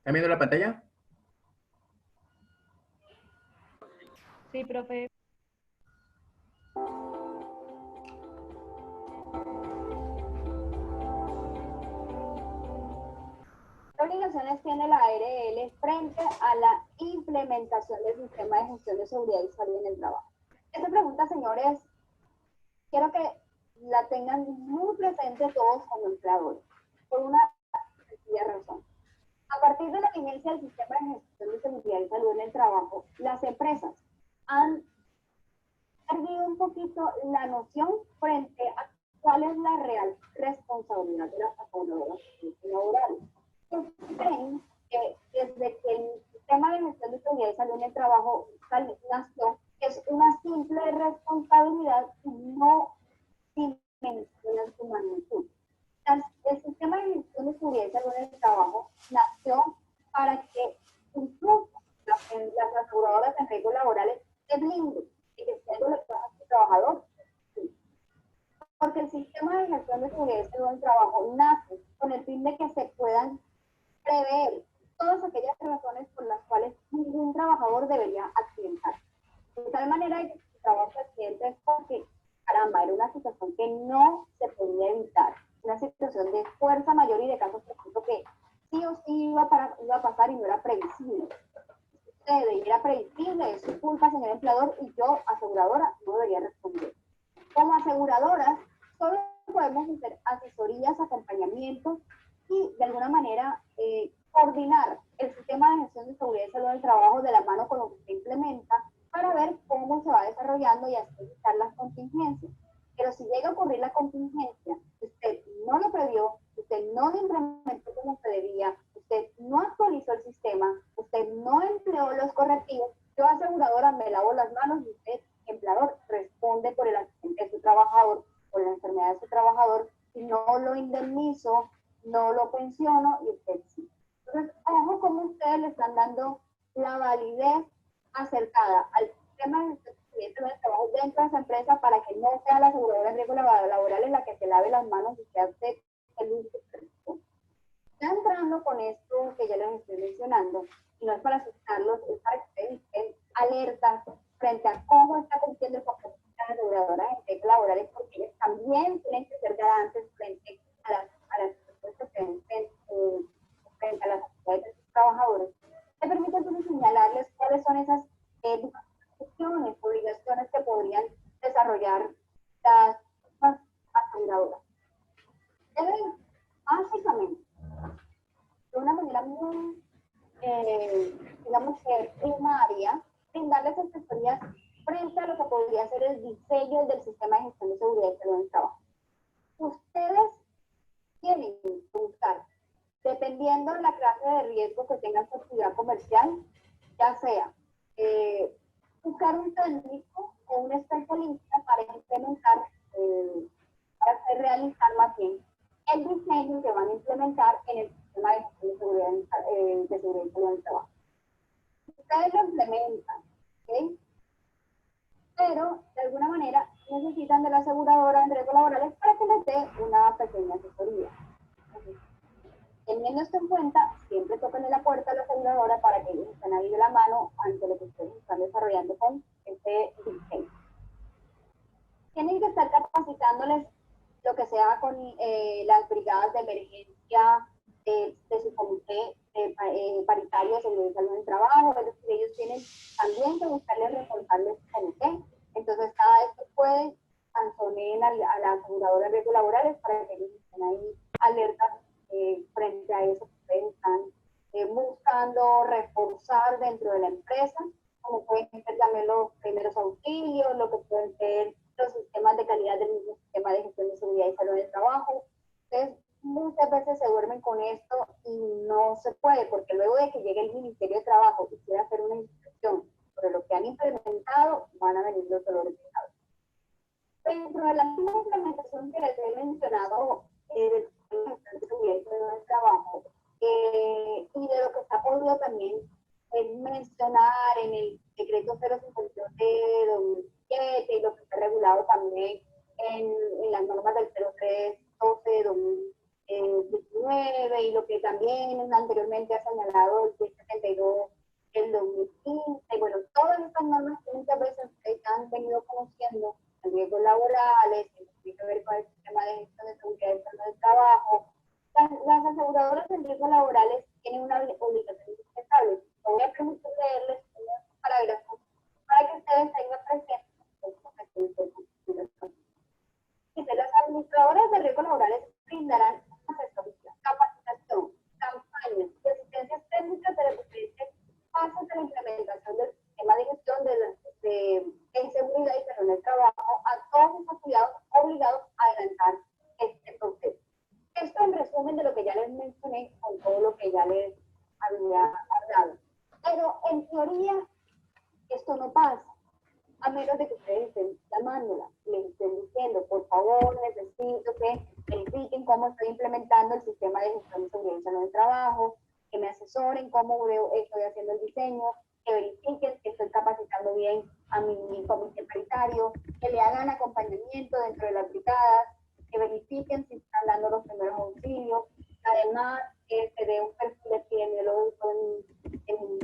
¿Están viendo la pantalla? Sí, profe. ¿Qué obligaciones tiene la ARL frente a la implementación del sistema de gestión de seguridad y salud en el trabajo? Esta pregunta, señores, quiero que la tengan muy presente todos como empleadores, por una sencilla razón. A partir de la vigencia del sistema de gestión de seguridad y salud en el trabajo, las empresas han perdido un poquito la noción frente a cuál es la real responsabilidad de las aseguradoras laborales. Creen que desde que el sistema de gestión de seguridad y salud en el trabajo nació, es una simple responsabilidad y no dimensiona su magnitud. El sistema de gestión de seguridad y salud en el trabajo nació para que incluso las aseguradoras en riesgos laborales se blinden y que si algo le pasa a su trabajador, sí. Porque el sistema de gestión de seguridad y salud en el trabajo nace con el fin de que se puedan prever todas aquellas razones por las cuales ningún trabajador debería accidentar. De tal manera que si el trabajo se accidenta es porque, caramba, era una situación que no se podía evitar, una situación de fuerza mayor y de casos, por ejemplo, que sí o sí iba a pasar y no era previsible. Y era previsible, es su culpa, señor empleador, y yo, aseguradora, no debería responder. Como aseguradoras, solo podemos hacer asesorías, acompañamientos y, de alguna manera, coordinar el sistema de gestión de seguridad y salud del trabajo de la mano con lo que se implementa para ver cómo se va desarrollando y así evitar las contingencias. Pero si llega a ocurrir la contingencia, usted no lo previó, usted no lo implementó como se debía, usted no actualizó el sistema, usted no empleó los correctivos, yo aseguradora me lavo las manos y usted, empleador, responde por el accidente de su trabajador, por la enfermedad de su trabajador, y no lo indemnizo, no lo pensiono y usted sí. Entonces, ojo cómo ustedes le están dando la validez acercada al sistema de gestión del trabajo dentro de esa empresa para que no sea la aseguradora en riesgo laboral en la que se lave las manos y se hace el uso. Ya entrando con esto que ya les estoy mencionando, y no es para asustarlos, es para que ustedes estén alertas frente a cómo está cumpliendo el papel de las aseguradoras en riesgos laborales, porque ellos también tienen que ser garantes frente a las frente a las actividades de sus trabajadores. Me permite entonces señalarles cuáles son esas obligaciones que podrían desarrollar las aseguradoras. Deben, básicamente, de una manera muy, digamos que primaria, brindarles asesorías frente a lo que podría ser el diseño del sistema de gestión de seguridad y salud en el trabajo. Ustedes tienen que buscar, dependiendo de la clase de riesgo que tenga su actividad comercial, ya sea buscar un técnico o un especialista para implementar, para realizar más bien el diseño que van a implementar en el sistema de gestión de seguridad y salud del trabajo. Ustedes lo implementan, ¿ok? Pero de alguna manera necesitan de la aseguradora en riesgos laborales para que les dé una pequeña asesoría. Teniendo esto en cuenta, siempre toquen la puerta a la aseguradora para que ellos estén ahí de la mano ante lo que ustedes están desarrollando con este diseño. Tienen que estar capacitándoles lo que sea con las brigadas de emergencia de su comité paritario de seguridad y salud en el trabajo. Es decir, ellos tienen también que buscarles responsables de comité. Entonces, cada vez que pueden, sancionen a la aseguradora de riesgos laborales para que ellos estén ahí alertas frente a eso que ustedes están buscando reforzar dentro de la empresa, como pueden ser también los primeros auxilios, lo que pueden ser los sistemas de calidad del mismo sistema de gestión de seguridad y salud del trabajo. Entonces, muchas veces se duermen con esto y no se puede, porque luego de que llegue el Ministerio de Trabajo y quiera hacer una inspección sobre lo que han implementado, van a venir los dolores de cabeza. Dentro de la misma implementación que les he mencionado del sistema de gestión de seguridad y salud del trabajo, y de lo que se ha podido también mencionar en el decreto 052 de 2007 y lo que está regulado también en las normas del 0312 de 2019, 2019 y lo que también anteriormente ha señalado el 1072 del 2015. Bueno, todas estas normas que muchas veces ustedes han venido conociendo, los riesgos laborales, que tiene que ver con el sistema de gestión de seguridad y salud del trabajo. Las aseguradoras de riesgos laborales tienen una obligación indispensable. Voy a permitir leerles unos parágrafos para que ustedes tengan presente. Dice, las administradoras de riesgos laborales brindarán asesoría, capacitación, campañas y asistencias técnicas de las diferentes fases de la implementación del sistema de gestión de seguridad y salud del trabajo a todos los afiliados obligados a adelantar este proceso. Esto en resumen de lo que ya les mencioné con todo lo que ya les había hablado. Pero en teoría esto no pasa, a menos de que ustedes estén llamándola, les estén diciendo, por favor, necesito que verifiquen cómo estoy implementando el sistema de gestión de seguridad y salud del trabajo, que me asesoren cómo estoy haciendo el diseño, que verifiquen que estoy capacitando bien a mi comité paritario, que le hagan acompañamiento dentro de las brigadas, que verifiquen si están dando los primeros auxilios, además que se dé un perfil epidemiológico en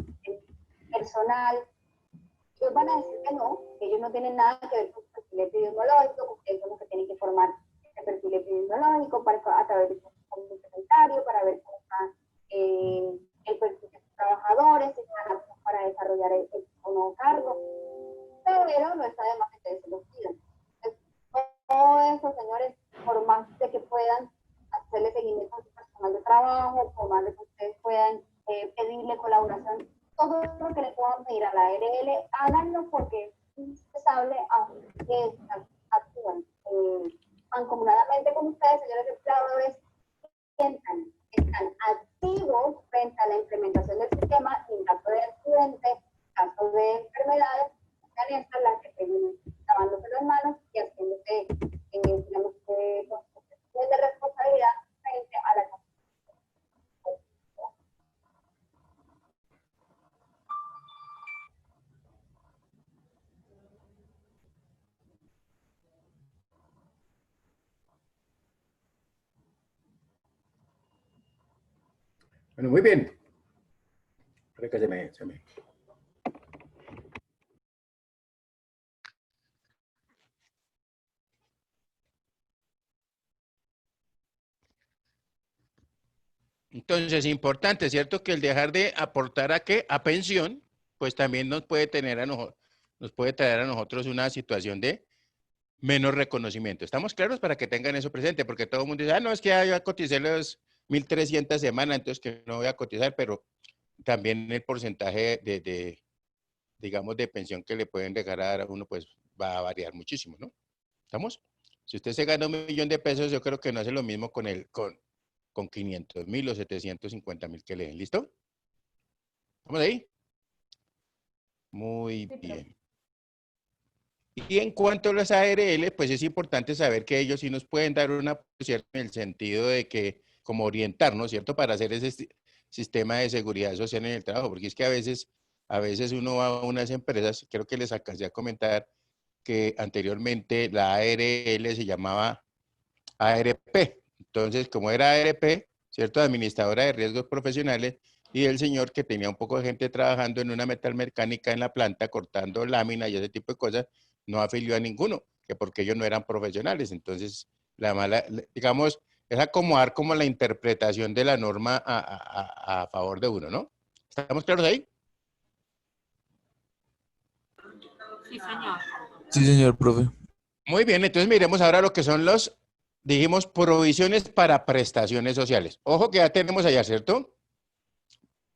personal. Ellos van a decir que no, que ellos no tienen nada que ver con el perfil epidemiológico, porque ellos son los que tienen que formar el perfil epidemiológico a través de un comité paritario, para ver cómo está el perfil de sus trabajadores, si están aptos para desarrollar el nuevo cargo. Pero no está de más que ustedes se los pidan. Todo eso, señores, por más de que puedan hacerle seguimiento a su personal de trabajo, por más de que ustedes puedan pedirle colaboración, todo lo que le puedan pedir a la ARL, háganlo porque es indispensable que actúen mancomunadamente con ustedes, señores empleadores, están activos frente a la implementación del sistema en caso de accidentes, caso de enfermedades, sean estas las que terminen lavándose las manos y haciéndose, digamos, de responsabilidad frente a la comunidad. Bueno, muy bien. Creo que se me... Entonces, importante, ¿cierto? Que el dejar de aportar a qué, a pensión, pues también nos puede tener a nosotros, nos puede traer a nosotros una situación de menos reconocimiento. ¿Estamos claros para que tengan eso presente? Porque todo el mundo dice, ah, no, es que ya coticé los 1.300 semanas, entonces que no voy a cotizar, pero también el porcentaje digamos, de pensión que le pueden dejar a dar a uno, pues va a variar muchísimo, ¿no? ¿Estamos? Si usted se gana 1.000.000 de pesos, yo creo que no hace lo mismo con 500.000 o 750.000 que le den. ¿Listo? ¿Estamos ahí? Muy bien. Y en cuanto a las ARL, pues es importante saber que ellos sí nos pueden dar una posición en el sentido de que, como orientarnos, ¿cierto? Para hacer ese sistema de seguridad social en el trabajo, porque es que a veces uno va a unas empresas, creo que les alcancé a comentar que anteriormente la ARL se llamaba ARP. Entonces, como era ARP, ¿cierto? Administradora de riesgos profesionales, y el señor que tenía un poco de gente trabajando en una metalmecánica en la planta, cortando láminas y ese tipo de cosas, no afilió a ninguno, que porque ellos no eran profesionales. Entonces, digamos, es acomodar como la interpretación de la norma a favor de uno, ¿no? ¿Estamos claros ahí? Sí, señor. Sí, señor profe. Muy bien, entonces miremos ahora lo que son dijimos, provisiones para prestaciones sociales. Ojo que ya tenemos allá, ¿cierto?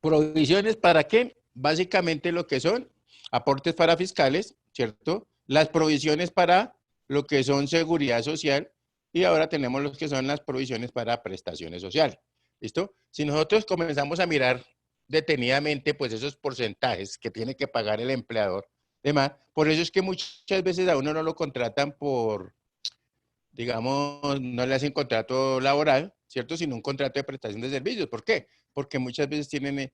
Provisiones para qué? Básicamente lo que son aportes para fiscales, ¿cierto? Las provisiones para lo que son seguridad social y ahora tenemos los que son las provisiones para prestaciones sociales. ¿Listo? Si nosotros comenzamos a mirar detenidamente pues esos porcentajes que tiene que pagar el empleador, demás, por eso es que muchas veces a uno no lo contratan por, digamos, no le hacen contrato laboral, ¿cierto? Sino un contrato de prestación de servicios. ¿Por qué? Porque muchas veces tienen,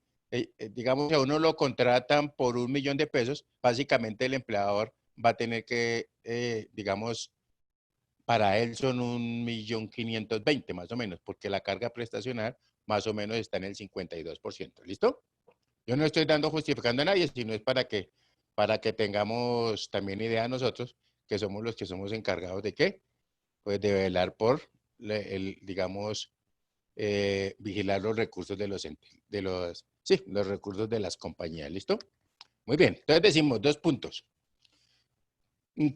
digamos, que a uno lo contratan por 1.000.000 de pesos, básicamente el empleador va a tener que, digamos, para él son 1.520.000 más o menos, porque la carga prestacional más o menos está en el 52%. ¿Listo? Yo no estoy justificando a nadie, sino es para que tengamos también idea nosotros, que somos los que somos encargados de qué, pues de velar por, digamos, vigilar los recursos los recursos de las compañías. ¿Listo? Muy bien. Entonces decimos 2 puntos.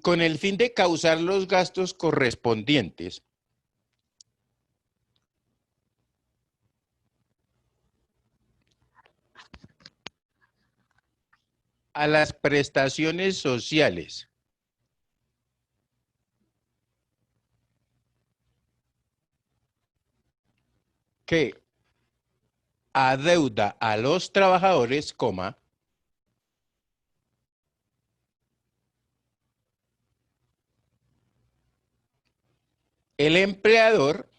Con el fin de causar los gastos correspondientes a las prestaciones sociales que adeuda a los trabajadores, el empleador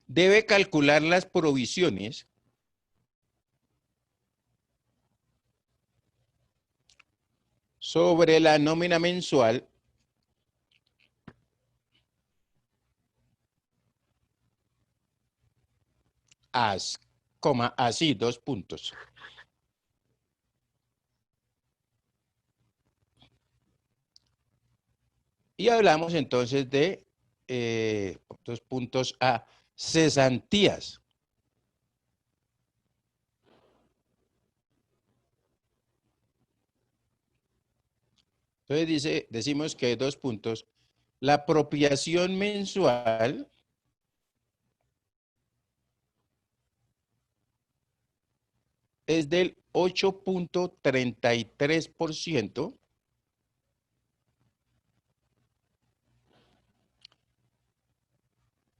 debe calcular las provisiones sobre la nómina mensual así, 2 puntos. Y hablamos entonces de 2 puntos A, cesantías. Entonces decimos que 2 puntos. La apropiación mensual es del 8.33%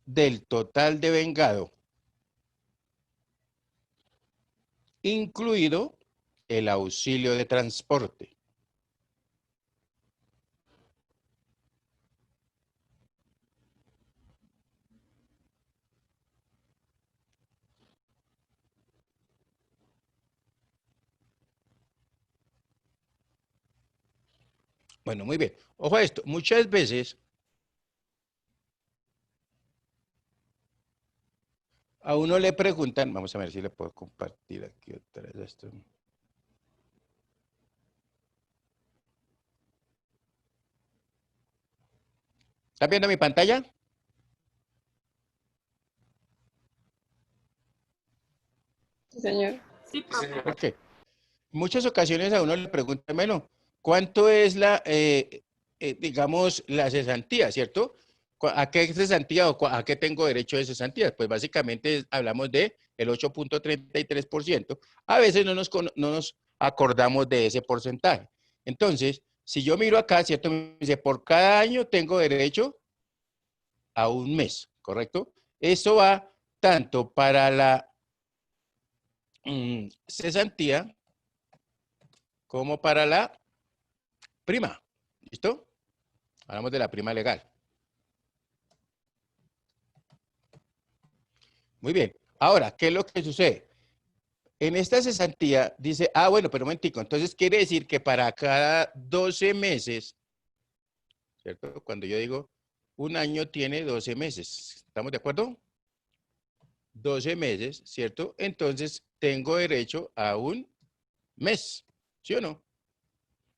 del total de vengado, incluido el auxilio de transporte. Bueno, muy bien. Ojo a esto. Muchas veces a uno le preguntan, vamos a ver si le puedo compartir aquí otra vez esto. ¿Están viendo mi pantalla? Sí, señor. Sí, profe. Señor. Ok. En muchas ocasiones a uno le preguntan, bueno, ¿cuánto es digamos, la cesantía, cierto? ¿A qué cesantía o a qué tengo derecho de cesantía? Pues básicamente hablamos de el 8.33%. A veces no nos acordamos de ese porcentaje. Entonces, si yo miro acá, ¿cierto? Me dice, por cada año tengo derecho a un mes, ¿correcto? Eso va tanto para la cesantía como para la prima. ¿Listo? Hablamos de la prima legal. Muy bien. Ahora, ¿qué es lo que sucede? En esta cesantía dice, bueno, pero un momentico, entonces quiere decir que para cada 12 meses, ¿cierto? Cuando yo digo un año tiene 12 meses, ¿estamos de acuerdo? 12 meses, ¿cierto? Entonces tengo derecho a un mes, ¿sí o no?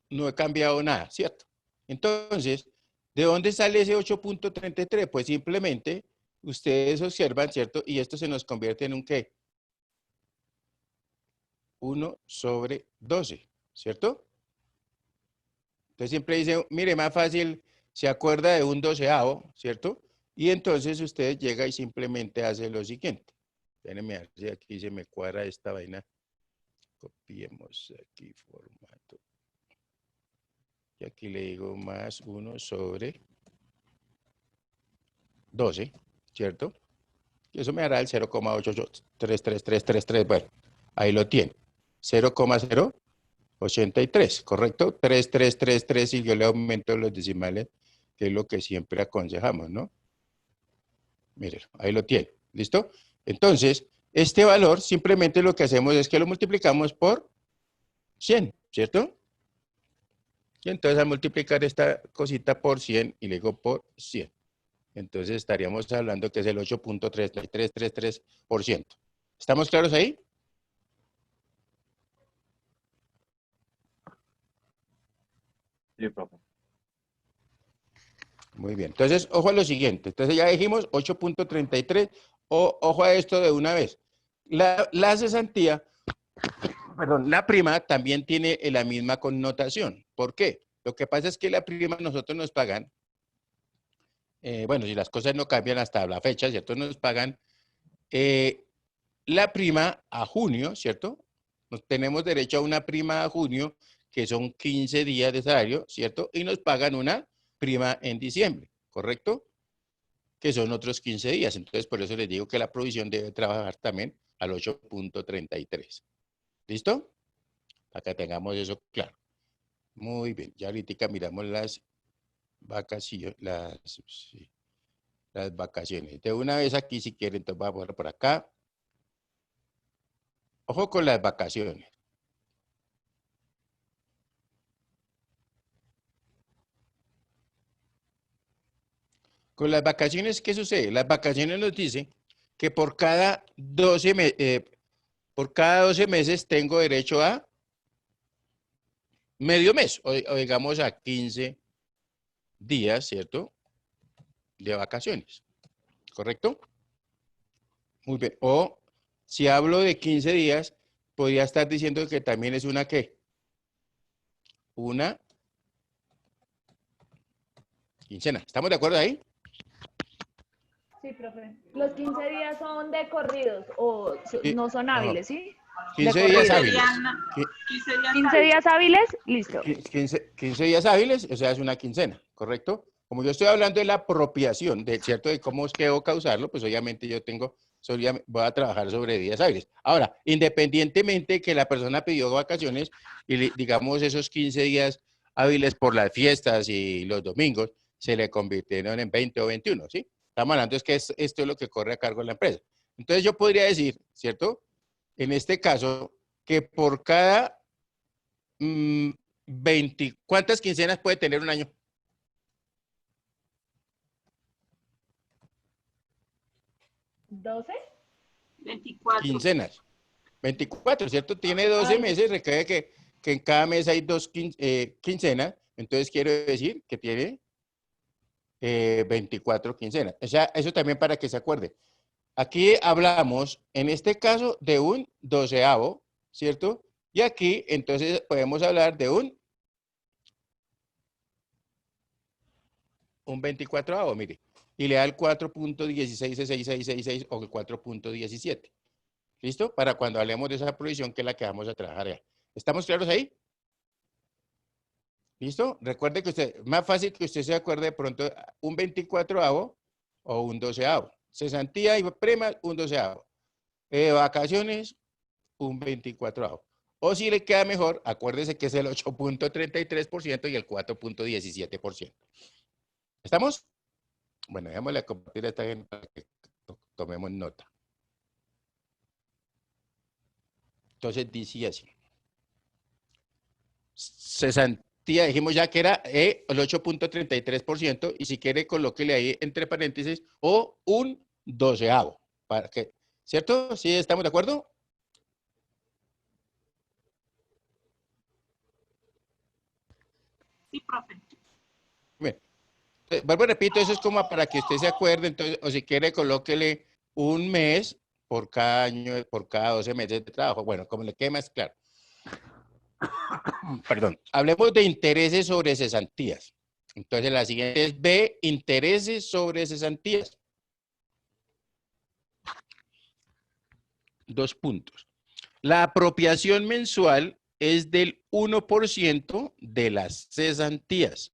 No he cambiado nada, ¿cierto? Entonces, ¿de dónde sale ese 8.33? Pues simplemente ustedes observan, ¿cierto? Y esto se nos convierte en un ¿qué? 1/12, ¿cierto? Entonces siempre dice, mire, más fácil, se acuerda de un 12avo, ¿cierto? Y entonces usted llega y simplemente hace lo siguiente. Déjenme ver si aquí se me cuadra esta vaina. Copiemos aquí formato. Y aquí le digo más 1/12, ¿cierto? Y eso me dará el 0,8833333. Bueno, ahí lo tiene. 0,083, ¿correcto? 3333 y yo le aumento los decimales, que es lo que siempre aconsejamos, ¿no? Miren, ahí lo tiene. ¿Listo? Entonces, este valor simplemente lo que hacemos es que lo multiplicamos por 100, ¿cierto? Y entonces al multiplicar esta cosita por 100 y luego por 100. Entonces estaríamos hablando que es el 8.3333%. ¿Estamos claros ahí? Sí, profe. Muy bien. Entonces, ojo a lo siguiente. Entonces ya dijimos 8.33. Ojo a esto de una vez. La cesantía, perdón, la prima también tiene la misma connotación. ¿Por qué? Lo que pasa es que la prima nosotros nos pagan, bueno, si las cosas no cambian hasta la fecha, ¿cierto? Nos pagan la prima a junio, ¿cierto? Tenemos derecho a una prima a junio, que son 15 días de salario, ¿cierto? Y nos pagan una prima en diciembre, ¿correcto? Que son otros 15 días. Entonces, por eso les digo que la provisión debe trabajar también al 8.33. ¿Listo? Para que tengamos eso claro. Muy bien. Ya ahorita miramos las vacaciones. Las vacaciones. De una vez aquí, si quieren, entonces vamos a poner por acá. Ojo con las vacaciones. Con las vacaciones, ¿qué sucede? Las vacaciones nos dicen que por cada 12 meses tengo derecho a medio mes, o digamos a 15 días, ¿cierto? De vacaciones, ¿correcto? Muy bien. O si hablo de 15 días, podría estar diciendo que también es una ¿qué? Una quincena. ¿Estamos de acuerdo ahí? Sí, profe. Los 15 días son de corridos o Sí, no son no. hábiles, ¿sí? 15 De días corrido. hábiles. 15 días hábiles, listo. 15 días hábiles, o sea, es una quincena, ¿correcto? Como yo estoy hablando de la apropiación, de cierto, de cómo es que debo causarlo, pues obviamente yo voy a trabajar sobre días hábiles. Ahora, independientemente que la persona pidió vacaciones y digamos esos 15 días hábiles por las fiestas y los domingos, se le convirtieron en 20 o 21, ¿sí? Estamos hablando es que esto es lo que corre a cargo de la empresa. Entonces yo podría decir, ¿cierto? En este caso, que por cada 20, ¿cuántas quincenas puede tener un año? ¿12? 24. Quincenas. 24, ¿cierto? Tiene 12 meses, requiere que en cada mes hay dos quincenas, entonces quiero decir que tiene 24 quincenas. O sea, eso también para que se acuerde. Aquí hablamos, en este caso, de un 12avo, ¿cierto? Y aquí, entonces, podemos hablar de un 24avo, mire. Y le da el 4.166666 o el 4.17. ¿Listo? Para cuando hablemos de esa provisión que es la que vamos a trabajar ya. ¿Estamos claros ahí? ¿Listo? Recuerde que más fácil que usted se acuerde de pronto un 24avo o un 12avo. Cesantía y prima, un 12avo. Vacaciones, un 24avo. O si le queda mejor, acuérdese que es el 8.33% y el 4.17%. ¿Estamos? Bueno, démosle a compartir a esta gente para que tomemos nota. Entonces dice así. Cesantía, dijimos ya que era el 8.33% y si quiere colóquele ahí entre paréntesis o un 12avo. Para que, ¿cierto? ¿Sí estamos de acuerdo? Sí, profe. Bien. Vuelvo y repito, eso es como para que usted se acuerde, entonces, o si quiere colóquele un mes por cada año, por cada 12 meses de trabajo. Bueno, como le quede más claro. Perdón. Hablemos de intereses sobre cesantías. Entonces, la siguiente es B, intereses sobre cesantías. 2 puntos. La apropiación mensual es del 1% de las cesantías.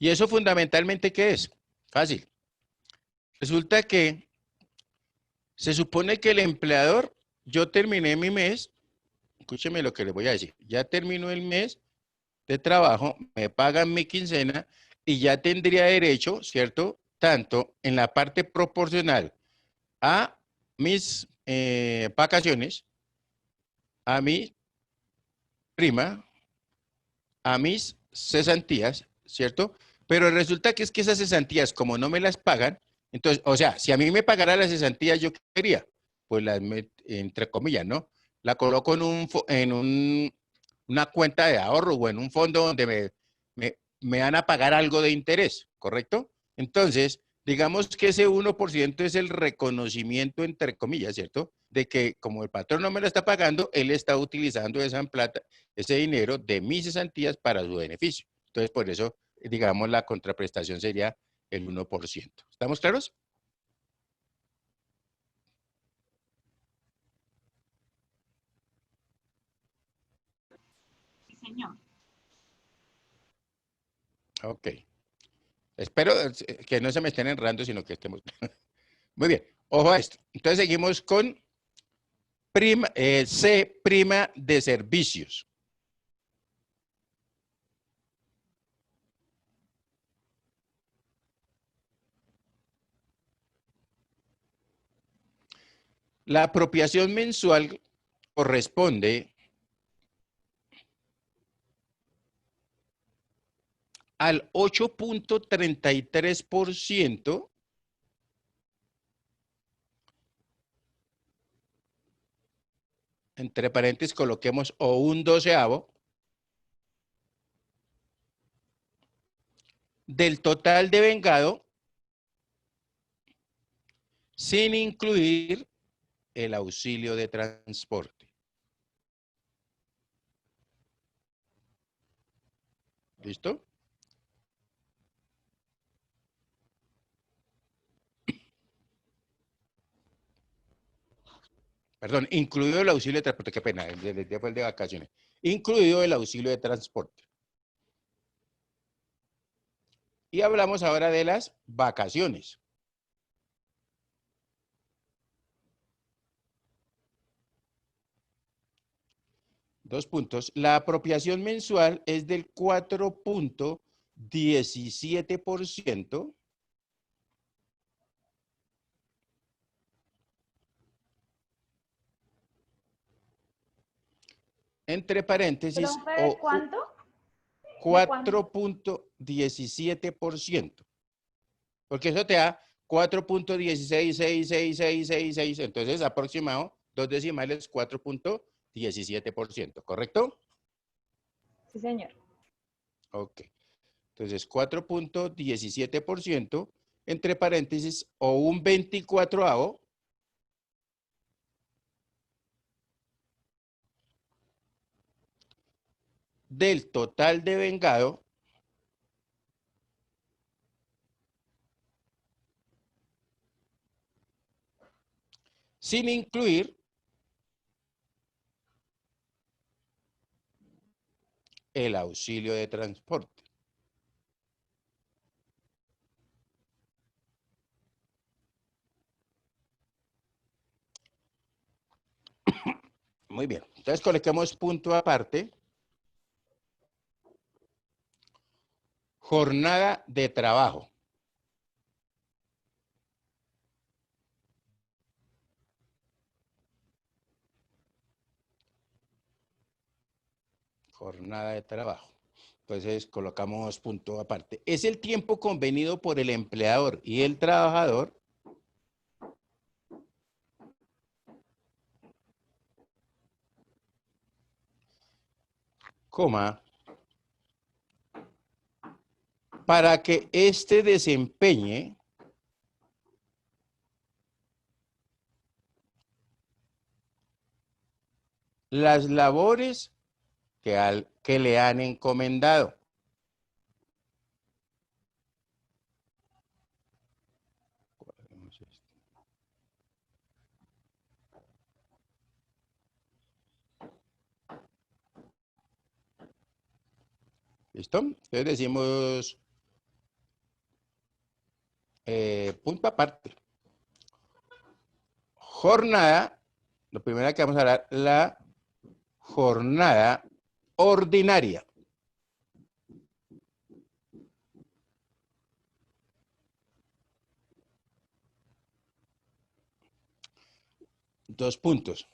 ¿Y eso fundamentalmente qué es? Fácil. Resulta que se supone que el empleador, yo terminé mi mes, escúcheme lo que les voy a decir, ya terminó el mes de trabajo, me pagan mi quincena y ya tendría derecho, ¿cierto? Tanto en la parte proporcional a mis vacaciones a mi prima, a mis cesantías, ¿cierto? Pero resulta que es que esas cesantías, como no me las pagan, entonces, o sea, si a mí me pagara las cesantías, yo qué quería, pues las, entre comillas, ¿no? La coloco una cuenta de ahorro o en un fondo donde me van a pagar algo de interés, ¿correcto? Entonces, digamos que ese 1% es el reconocimiento, entre comillas, ¿cierto? De que como el patrón no me lo está pagando, él está utilizando esa plata, ese dinero de mis cesantías para su beneficio. Entonces, por eso, digamos, la contraprestación sería el 1%. ¿Estamos claros? Sí, señor. Ok. Espero que no se me estén enredando, sino que estemos... Muy bien. Ojo a esto. Entonces, seguimos con C' de servicios. La apropiación mensual corresponde al 8.33%, entre paréntesis coloquemos o un doceavo, del total de vengado, sin incluir el auxilio de transporte. ¿Listo? Perdón, incluido el auxilio de transporte, qué pena, el día fue el de vacaciones. Incluido el auxilio de transporte. Y hablamos ahora de las vacaciones. Dos puntos. La apropiación mensual es del 4.17%. Entre paréntesis, ¿Profe, de cuánto? ¿De cuánto? 4.17%. Porque eso te da 4.1666666. Entonces, aproximado, dos decimales, 4.17%, ¿correcto? Sí, señor. Ok. Entonces, 4.17%, entre paréntesis, o un 24avo del total de vengado sin incluir el auxilio de transporte. Muy bien. Entonces, coloquemos punto aparte. Jornada de trabajo. Jornada de trabajo. Entonces colocamos punto aparte. Es el tiempo convenido por el empleador y el trabajador coma, para que éste desempeñe las labores que le han encomendado. ¿Listo? Entonces decimos punto aparte. Jornada, lo primero que vamos a hablar, la jornada ordinaria. Dos puntos.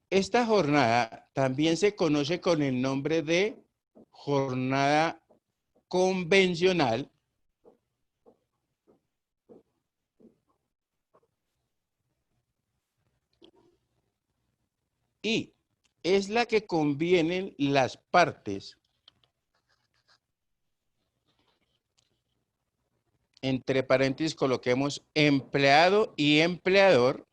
Esta jornada también se conoce con el nombre de jornada convencional y es la que convienen las partes, entre paréntesis coloquemos empleado y empleador,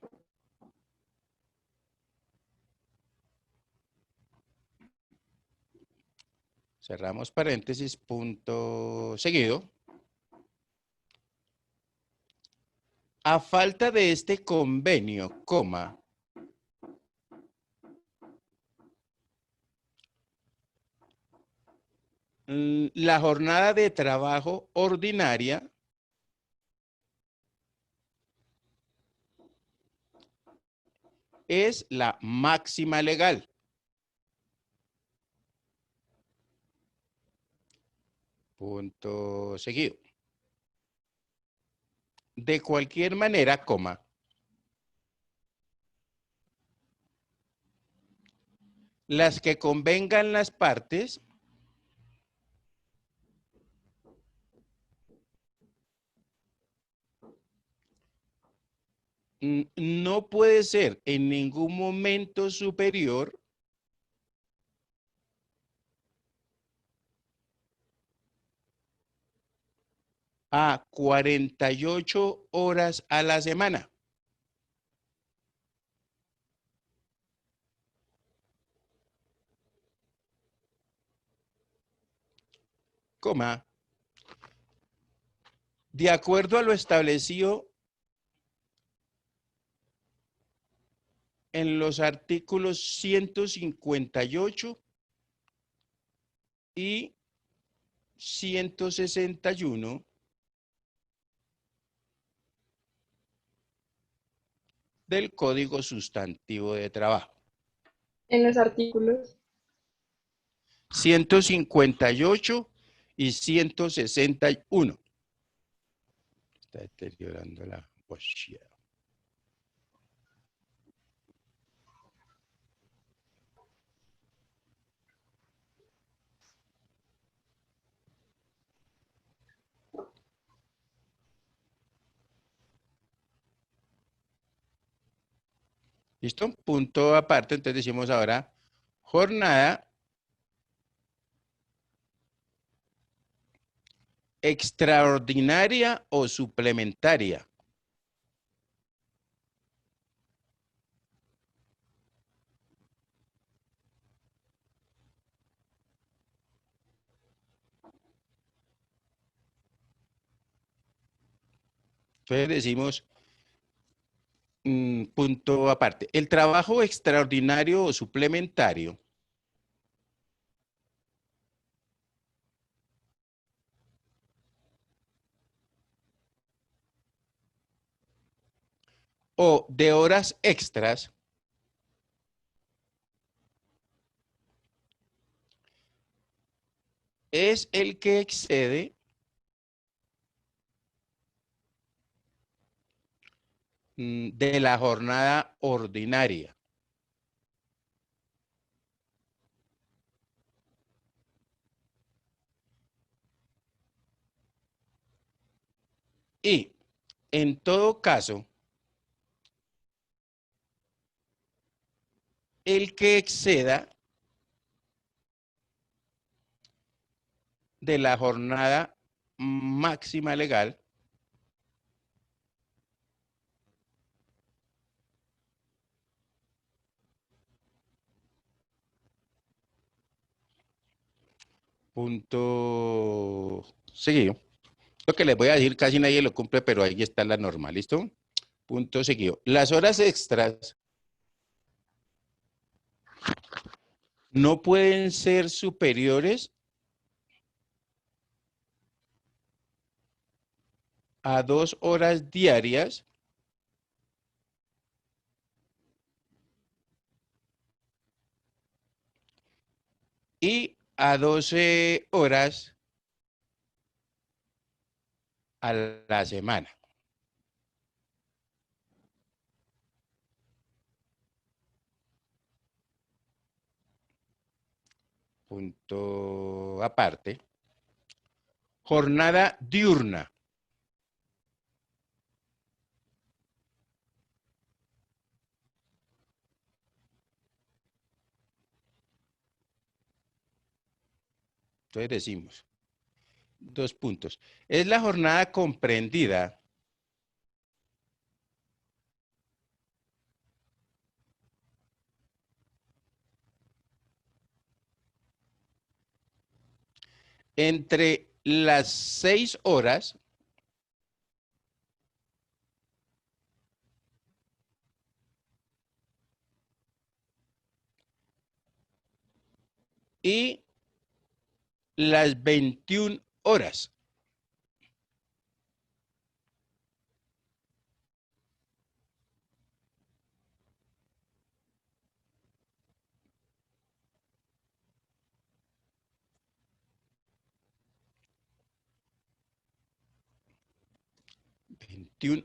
cerramos paréntesis, punto seguido. A falta de este convenio, coma, la jornada de trabajo ordinaria es la máxima legal. Punto seguido. De cualquier manera, coma, las que convengan las partes no puede ser en ningún momento superior a 48 horas a la semana. Coma, de acuerdo a lo establecido en los artículos 158 y 161 del Código Sustantivo de Trabajo. En los artículos. 158 y 161. Está deteriorando la poesía. ¿Listo? Punto aparte, entonces decimos ahora jornada extraordinaria o suplementaria. Entonces decimos punto aparte. El trabajo extraordinario o suplementario o de horas extras es el que excede de la jornada ordinaria. Y en todo caso, el que exceda de la jornada máxima legal punto seguido. Lo que les voy a decir casi nadie lo cumple, pero ahí está la norma, ¿listo? Punto seguido. Las horas extras no pueden ser superiores a 2 horas diarias y a 12 horas a la semana. punto aparte. Jornada diurna. Entonces decimos, 2 puntos. Es la jornada comprendida entre las 6 horas y las 21 horas.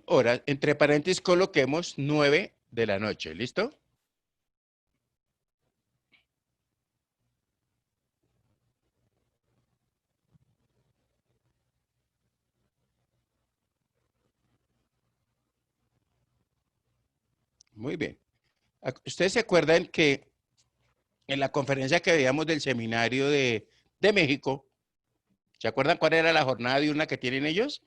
Horas, entre paréntesis coloquemos 9 de la noche, ¿listo? Muy bien. ¿Ustedes se acuerdan que en la conferencia que veíamos del seminario de México, ¿se acuerdan cuál era la jornada diurna que tienen ellos?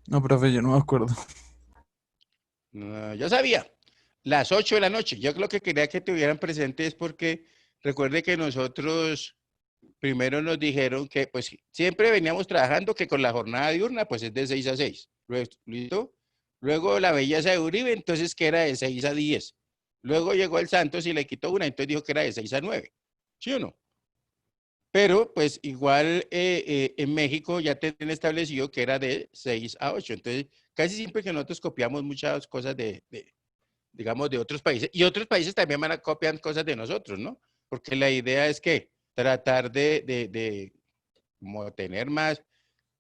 No, profe, yo no me acuerdo. No, yo sabía. Las 8 de la noche. Yo lo que quería que tuvieran presente es porque recuerde que nosotros primero nos dijeron que pues siempre veníamos trabajando que con la jornada diurna pues es de 6 a 6. ¿Listo? Luego la belleza de Uribe, entonces que era de 6 a 10. Luego llegó el Santos y le quitó una, entonces dijo que era de 6 a 9. ¿Sí o no? Pero pues igual en México ya tienen establecido que era de 6 a 8. Entonces casi siempre que nosotros copiamos muchas cosas digamos, de otros países. Y otros países también van a copiar cosas de nosotros, ¿no? Porque la idea es que tratar de como tener más,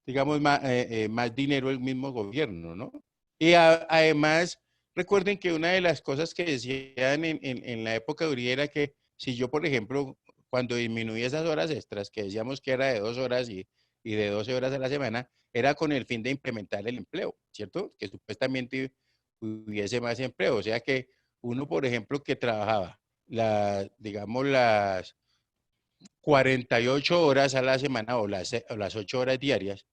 digamos, más dinero el mismo gobierno, ¿no? Y además, recuerden que una de las cosas que decían en la época de Uribe era que si yo, por ejemplo, cuando disminuía esas horas extras, que decíamos que era de 2 horas y de 12 horas a la semana, era con el fin de implementar el empleo, ¿cierto? Que supuestamente hubiese más empleo. O sea que uno, por ejemplo, que trabajaba, digamos, las 48 horas a la semana o las 8 horas diarias,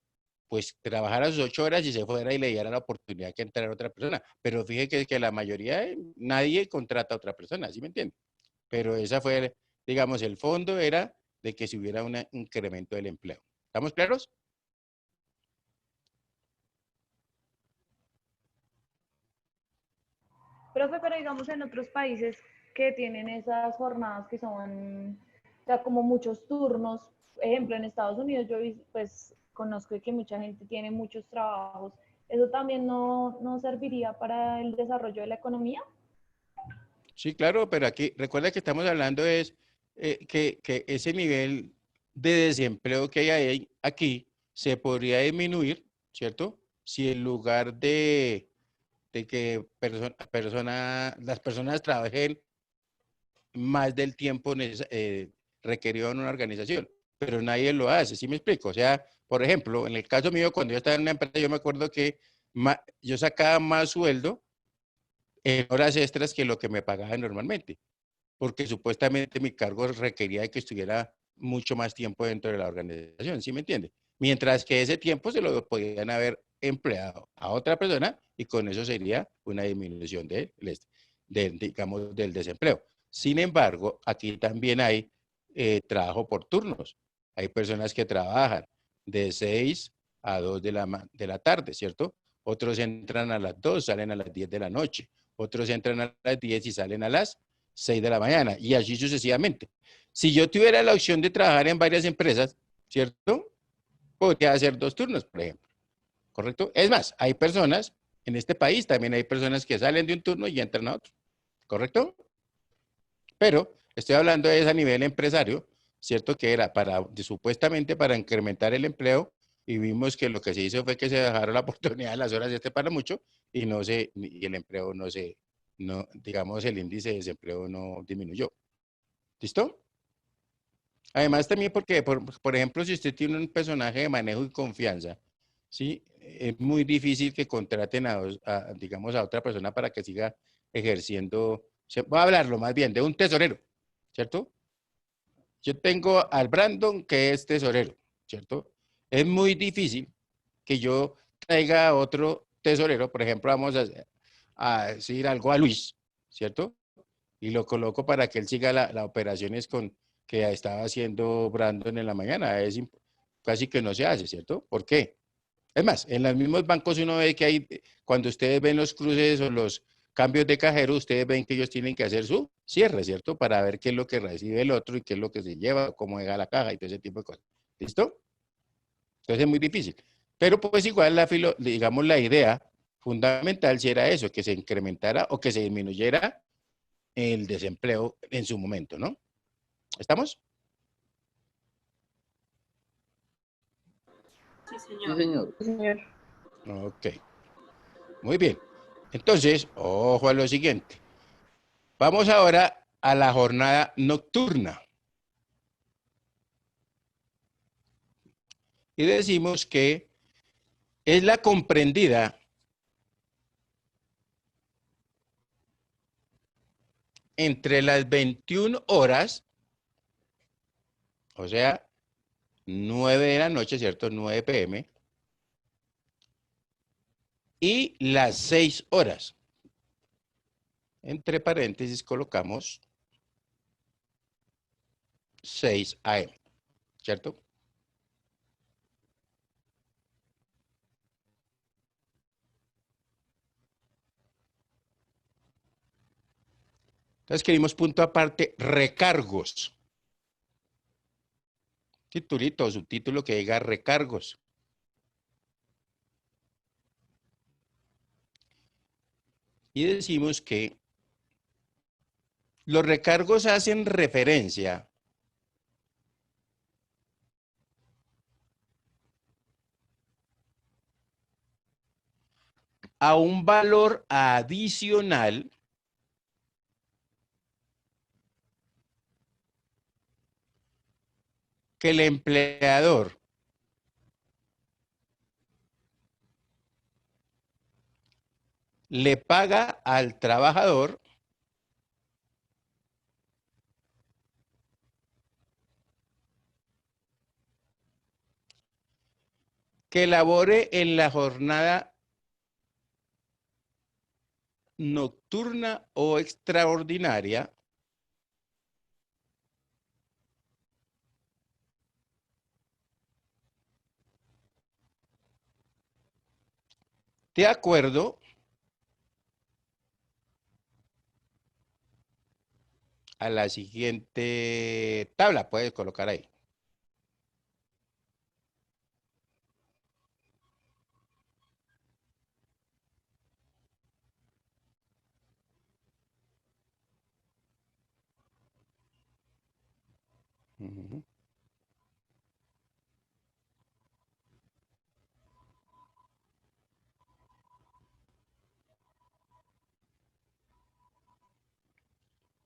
pues trabajara sus 8 horas y se fuera y le diera la oportunidad que entrara otra persona. Pero fíjese que la mayoría, nadie contrata a otra persona, ¿sí me entiende? Pero esa fue, digamos, el fondo era de que si hubiera un incremento del empleo. ¿Estamos claros? Profe, pero digamos en otros países que tienen esas jornadas que son, o sea, como muchos turnos, ejemplo, en Estados Unidos yo pues conozco que mucha gente tiene muchos trabajos, ¿eso también no serviría para el desarrollo de la economía? Sí, claro, pero aquí, recuerda que estamos hablando es que ese nivel de desempleo que hay aquí se podría disminuir, ¿cierto? Si en lugar de que las personas trabajen más del tiempo requerido en una organización, pero nadie lo hace, ¿sí me explico? O sea, por ejemplo, en el caso mío, cuando yo estaba en una empresa, yo me acuerdo que yo sacaba más sueldo en horas extras que lo que me pagaban normalmente, porque supuestamente mi cargo requería de que estuviera mucho más tiempo dentro de la organización, ¿sí me entiende? Mientras que ese tiempo se lo podían haber empleado a otra persona y con eso sería una disminución digamos, del desempleo. Sin embargo, aquí también hay trabajo por turnos. Hay personas que trabajan de 6 a 2 de la tarde, ¿cierto? Otros entran a las 2, salen a las 10 de la noche. Otros entran a las 10 y salen a las 6 de la mañana y así sucesivamente. Si yo tuviera la opción de trabajar en varias empresas, ¿cierto? Podría hacer 2 turnos, por ejemplo. ¿Correcto? Es más, hay personas, en este país también hay personas que salen de un turno y entran a otro. ¿Correcto? Pero estoy hablando de ese nivel empresario, ¿cierto? Que era supuestamente para incrementar el empleo y vimos que lo que se hizo fue que se dejaron la oportunidad de las horas para mucho y y el empleo no, digamos, el índice de desempleo no disminuyó. ¿Listo? Además también porque, por ejemplo, si usted tiene un personaje de manejo y confianza, ¿sí? Es muy difícil que contraten digamos, a otra persona para que siga ejerciendo. Voy a hablarlo más bien de un tesorero, ¿cierto? Yo tengo al Brandon que es tesorero, ¿cierto? Es muy difícil que yo traiga a otro tesorero, por ejemplo, vamos a decir algo a Luis, ¿cierto? Y lo coloco para que él siga las operaciones que estaba haciendo Brandon en la mañana. Casi que no se hace, ¿cierto? ¿Por qué? Es más, en los mismos bancos uno ve que hay, cuando ustedes ven los cruces o los cambios de cajero, ustedes ven que ellos tienen que hacer su cierre, ¿cierto? Para ver qué es lo que recibe el otro y qué es lo que se lleva, cómo llega la caja y todo ese tipo de cosas. ¿Listo? Entonces es muy difícil. Pero pues igual, digamos, la idea fundamental si era eso, que se incrementara o que se disminuyera el desempleo en su momento, ¿no? ¿Estamos? Sí, Sí, señor. señor. Señor. Ok. Muy bien. Entonces, ojo a lo siguiente. Vamos ahora a la jornada nocturna. Y decimos que es la comprendida entre las 21 horas, o sea, 9 de la noche, ¿cierto? 9 p.m. y las 6 horas. Entre paréntesis colocamos 6 a.m., ¿cierto? Entonces escribimos punto aparte, recargos. Titulito o subtítulo que diga recargos. Y decimos que los recargos hacen referencia a un valor adicional que el empleador le paga al trabajador que labore en la jornada nocturna o extraordinaria de acuerdo a la siguiente tabla. Puedes colocar ahí. Ujú.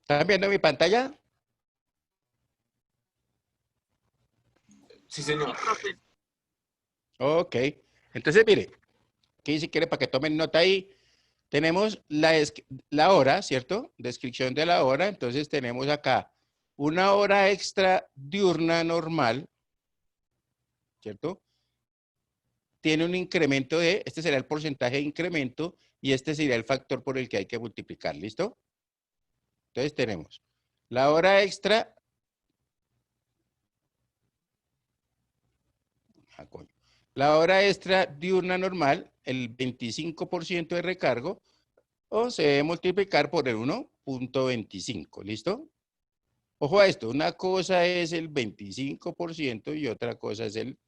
¿Están viendo mi pantalla? Sí, Sí, señor. profe. Ok. Entonces, mire, aquí si quiere para que tomen nota ahí, tenemos la hora, ¿cierto? Descripción de la hora. Entonces tenemos acá una hora extra diurna normal, ¿cierto? Tiene un incremento este será el porcentaje de incremento y este sería el factor por el que hay que multiplicar, ¿listo? Entonces tenemos la hora extra, la hora extra diurna normal, el 25% de recargo, o se debe multiplicar por el 1.25, ¿listo? Ojo a esto, una cosa es el 25% y otra cosa es el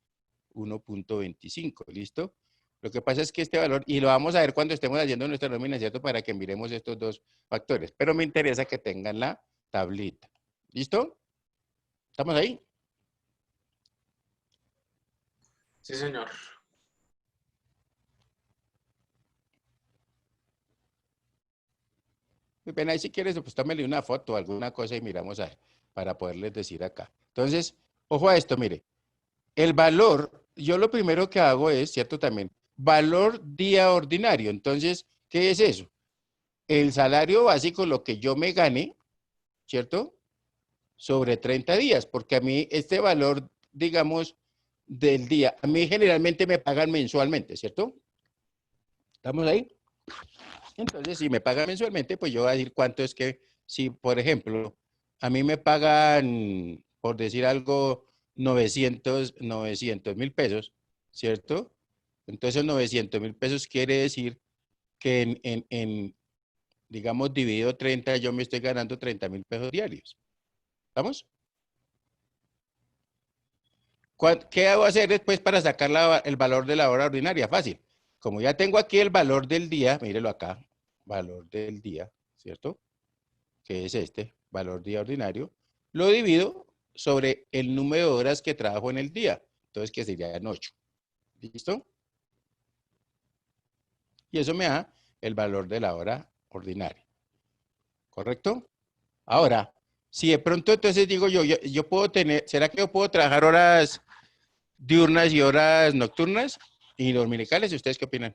1.25, ¿listo? Lo que pasa es que este valor, y lo vamos a ver cuando estemos haciendo nuestra nómina, ¿cierto? Para que miremos estos dos factores, pero me interesa que tengan la tablita. ¿Listo? ¿Estamos ahí? Sí, señor. Ven ahí si quieres, pues tómele una foto o alguna cosa y miramos a ver, para poderles decir acá. Entonces, ojo a esto, mire. El valor, yo lo primero que hago es, ¿cierto? También, valor día ordinario. Entonces, ¿qué es eso? El salario básico, lo que yo me gane, ¿cierto? Sobre 30 días, porque a mí este valor, digamos, del día, a mí generalmente me pagan mensualmente, ¿cierto? ¿Estamos ahí? Entonces, si me pagan mensualmente, pues yo voy a decir cuánto es que, si por ejemplo, a mí me pagan, por decir algo, 900.000 pesos, ¿cierto? Entonces, 900.000 pesos quiere decir que digamos, dividido 30, yo me estoy ganando 30.000 pesos diarios. ¿Estamos? ¿Qué debo hacer después para sacar el valor de la hora ordinaria? Fácil. Como ya tengo aquí el valor del día, mírelo acá, valor del día, ¿cierto? Que es este, valor día ordinario, lo divido sobre el número de horas que trabajo en el día. Entonces, que serían 8. ¿Listo? Y eso me da el valor de la hora ordinaria. ¿Correcto? Ahora, si de pronto entonces digo yo puedo tener, ¿será que yo puedo trabajar horas diurnas y horas nocturnas y dominicales? ¿Ustedes qué opinan?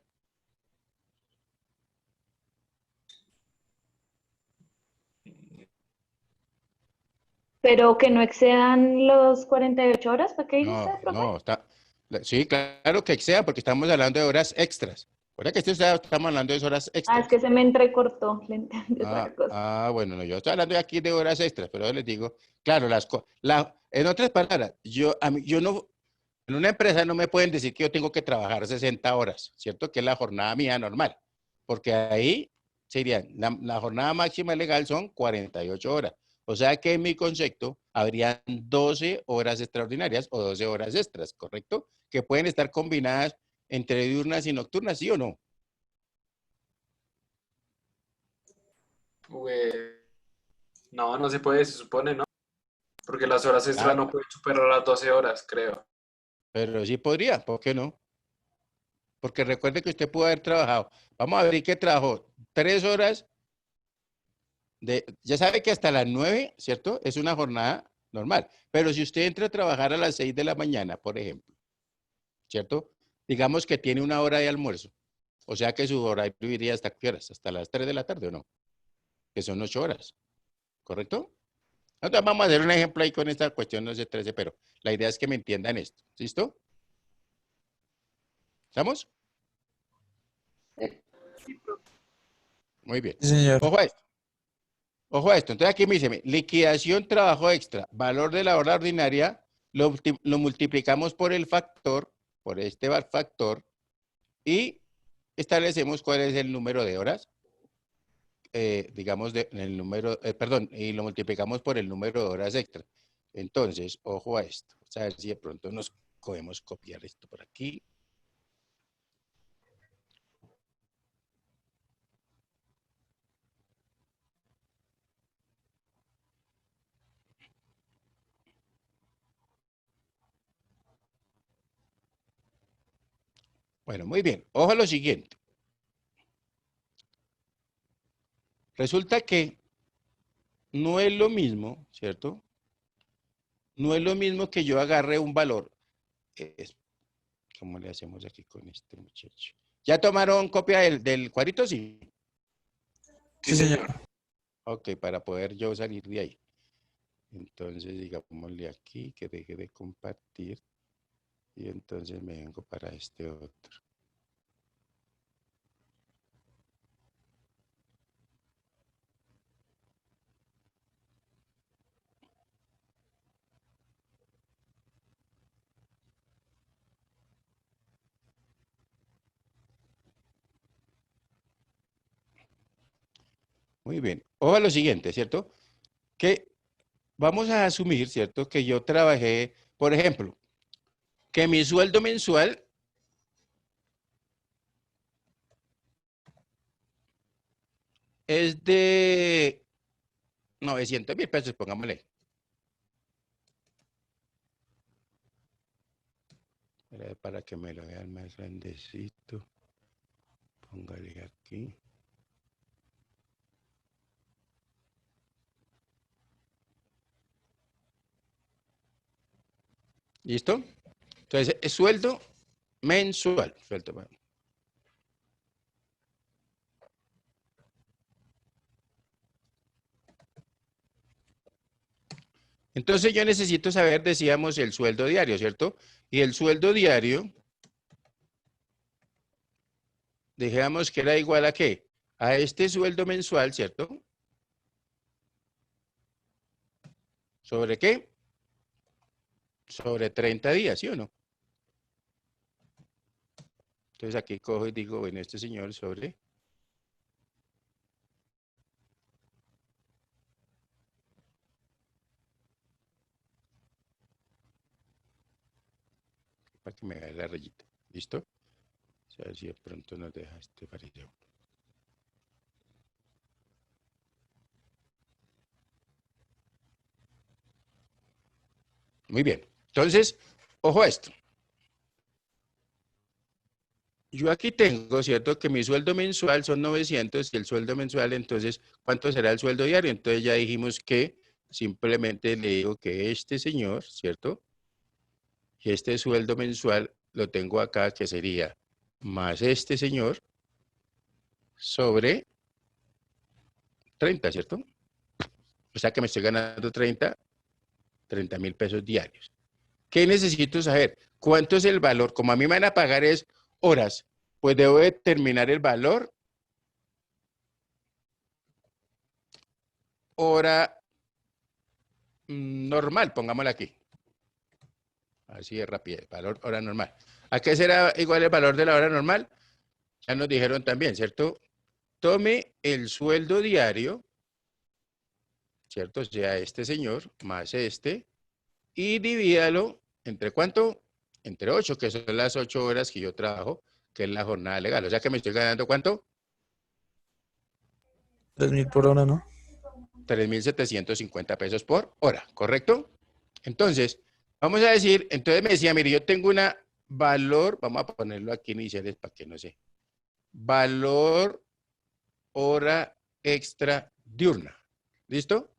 Pero que no excedan los 48 horas, ¿para qué dijiste, No, profe? no, sí, claro que sea, porque estamos hablando de horas extras. Ahora que estamos hablando de horas Ah, es extras. que se me entrecortó, le entendí otra cosa. Bueno, no, yo estoy hablando aquí de horas extras, pero yo les digo, claro, en otras palabras, yo no, en una empresa no me pueden decir que yo tengo que trabajar 60 horas, ¿cierto? Que es la jornada mía normal, porque ahí serían, la jornada máxima legal son 48 horas. O sea que en mi concepto habrían 12 horas extraordinarias o 12 horas extras, ¿correcto? Que pueden estar combinadas entre diurnas y nocturnas, ¿sí o no? No, no se puede, se supone, ¿no? Porque las horas extras Claro, no pueden superar las 12 horas, creo. pero sí podría, ¿por qué no? Porque recuerde que usted pudo haber trabajado. Vamos a ver qué trabajó. 3 horas ya sabe que hasta las 9, ¿cierto? Es una jornada normal. Pero si usted entra a trabajar a las 6 de la mañana, por ejemplo, ¿cierto? Digamos que tiene una hora de almuerzo. O sea que su horario iría hasta qué horas? Hasta las 3 de la tarde, ¿o no? Que son 8 horas, ¿correcto? Entonces vamos a hacer un ejemplo ahí con esta cuestión, no sé, 13, pero la idea es que me entiendan esto. ¿Listo? ¿Estamos? Sí, profe. Muy bien. Sí, señor. Ojo a esto. Ojo a esto. Entonces aquí me dice, liquidación trabajo extra, valor de la hora ordinaria, lo multiplicamos por el factor, por este factor, y establecemos cuál es el número de horas, digamos, el número, perdón, y lo multiplicamos por el número de horas extra. Entonces, ojo a esto. Vamos a ver si de pronto nos podemos copiar esto por aquí. Bueno, muy bien. Ojo a lo siguiente. Resulta que no es lo mismo, ¿cierto? No es lo mismo que yo agarre un valor. ¿Cómo le hacemos aquí con este muchacho? ¿Ya tomaron copia del cuadrito? Sí. Sí, señor. Ok, para poder yo salir de ahí. Entonces, digámosle aquí que deje de compartir. Y entonces me vengo para este otro. Muy bien. Ojo a lo siguiente, ¿cierto? Que vamos a asumir, ¿cierto? Que yo trabajé, por ejemplo, que mi sueldo mensual es de 900.000 pesos, pongámosle. Para que me lo vean más grandecito. Póngale aquí. ¿Listo? Entonces, es sueldo mensual. Entonces, yo necesito saber, decíamos, el sueldo diario, ¿cierto? Y el sueldo diario, dijéramos que era igual a ¿qué? A este sueldo mensual, ¿cierto? ¿Sobre qué? Sobre 30 días, ¿sí o no? Entonces aquí cojo y digo, bueno, este señor sobre... Para que me vea la rayita. ¿Listo? A ver si de pronto nos deja este fariseo. Muy bien. Entonces, ojo a esto. Yo aquí tengo, ¿cierto? Que mi sueldo mensual son 900 y el sueldo mensual, entonces, ¿cuánto será el sueldo diario? Entonces ya dijimos que simplemente le digo que este señor, ¿cierto? Y este sueldo mensual lo tengo acá, que sería más este señor sobre 30, ¿cierto? O sea que me estoy ganando 30,000 pesos diarios. ¿Qué necesito saber? ¿Cuánto es el valor? Como a mí me van a pagar es horas, pues debo determinar el valor hora normal, pongámoslo aquí. Así es rápido, valor hora normal. ¿A qué será igual el valor de la hora normal? Ya nos dijeron también, ¿cierto? Tome el sueldo diario, ¿cierto? O sea, este señor más este, y divídalo entre ¿cuánto? Entre 8, que son las 8 horas que yo trabajo, que es la jornada legal. O sea que me estoy ganando ¿cuánto? 3.000 por hora, ¿no? 3,750 pesos por hora, ¿correcto? Entonces, vamos a decir, entonces me decía, mire, yo tengo una valor, vamos a ponerlo aquí iniciales para que no sé, valor hora extra diurna, ¿listo?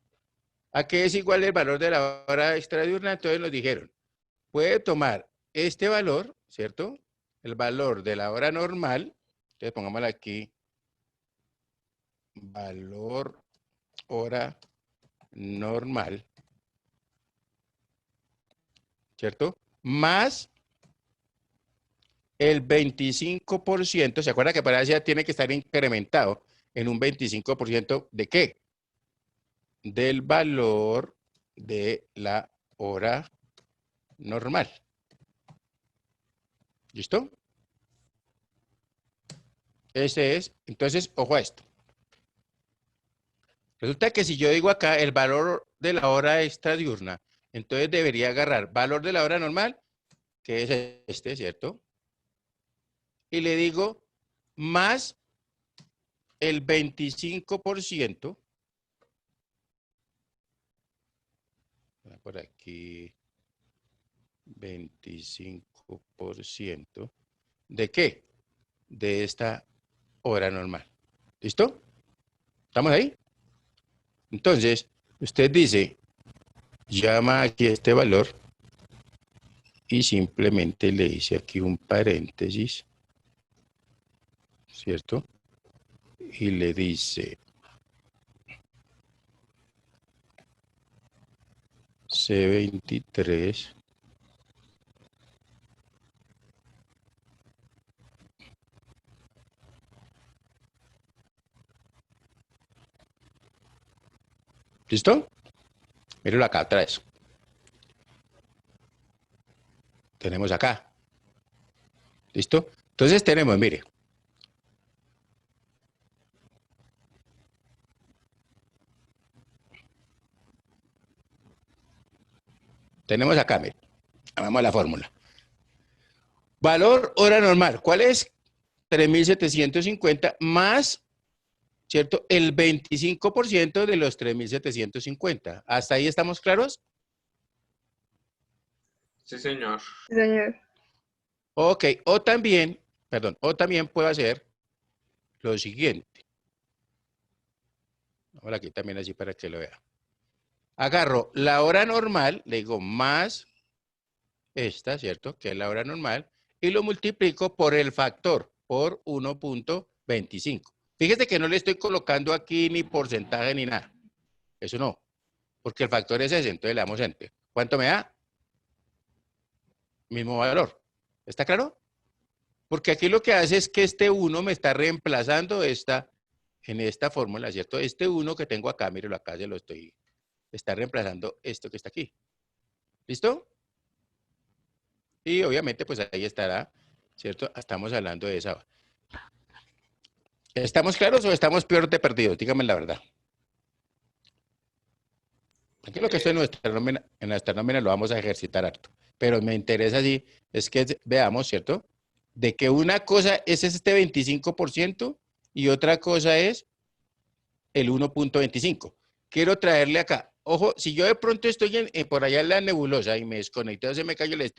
¿A qué es igual el valor de la hora extra diurna? Entonces nos dijeron, puede tomar este valor, ¿cierto? El valor de la hora normal, entonces pongámoslo aquí, valor hora normal, ¿cierto? Más el 25%, ¿se acuerda que para eso ya tiene que estar incrementado en un 25% de qué? Del valor de la hora normal. ¿Listo? Ese es, entonces, ojo a esto. Resulta que si yo digo acá el valor de la hora extra diurna, entonces debería agarrar valor de la hora normal, que es este, ¿cierto? Y le digo más el 25%, por aquí, 25%, ¿de qué? De esta hora normal. ¿Listo? ¿Estamos ahí? Entonces, usted dice, llama aquí este valor y simplemente le dice aquí un paréntesis, ¿cierto? Y le dice C23 ¿listo? Míralo acá atrás. Tenemos acá. ¿Listo? Entonces tenemos, mire. Tenemos acá, mire. Vamos a la fórmula. Valor hora normal. ¿Cuál es? 3,750 más, ¿cierto? El 25% de los 3,750. ¿Hasta ahí estamos claros? Sí, señor. Señor. Ok, o también puedo hacer lo siguiente. Ahora aquí también así para que lo vea. Agarro la hora normal, le digo más esta, ¿cierto? Que es la hora normal, y lo multiplico por el factor, por 1.25. Fíjese que no le estoy colocando aquí ni porcentaje ni nada. Eso no, porque el factor es ese, entonces le damos enter. ¿Cuánto me da? Mismo valor. ¿Está claro? Porque aquí lo que hace es que este 1 me está reemplazando en esta fórmula, ¿cierto? Este 1 que tengo acá, mírelo acá, se lo está reemplazando esto que está aquí. ¿Listo? Y obviamente, pues ahí estará, ¿cierto? Estamos hablando de esa. ¿Estamos claros o estamos peor de perdidos? Díganme la verdad. Aquí lo que estoy en nuestra nómina lo vamos a ejercitar harto. Pero me interesa sí, es que veamos, ¿cierto? De que una cosa es este 25% y otra cosa es el 1.25. Quiero traerle acá. Ojo, si yo de pronto estoy por allá en la nebulosa y me desconecté, se me cayó el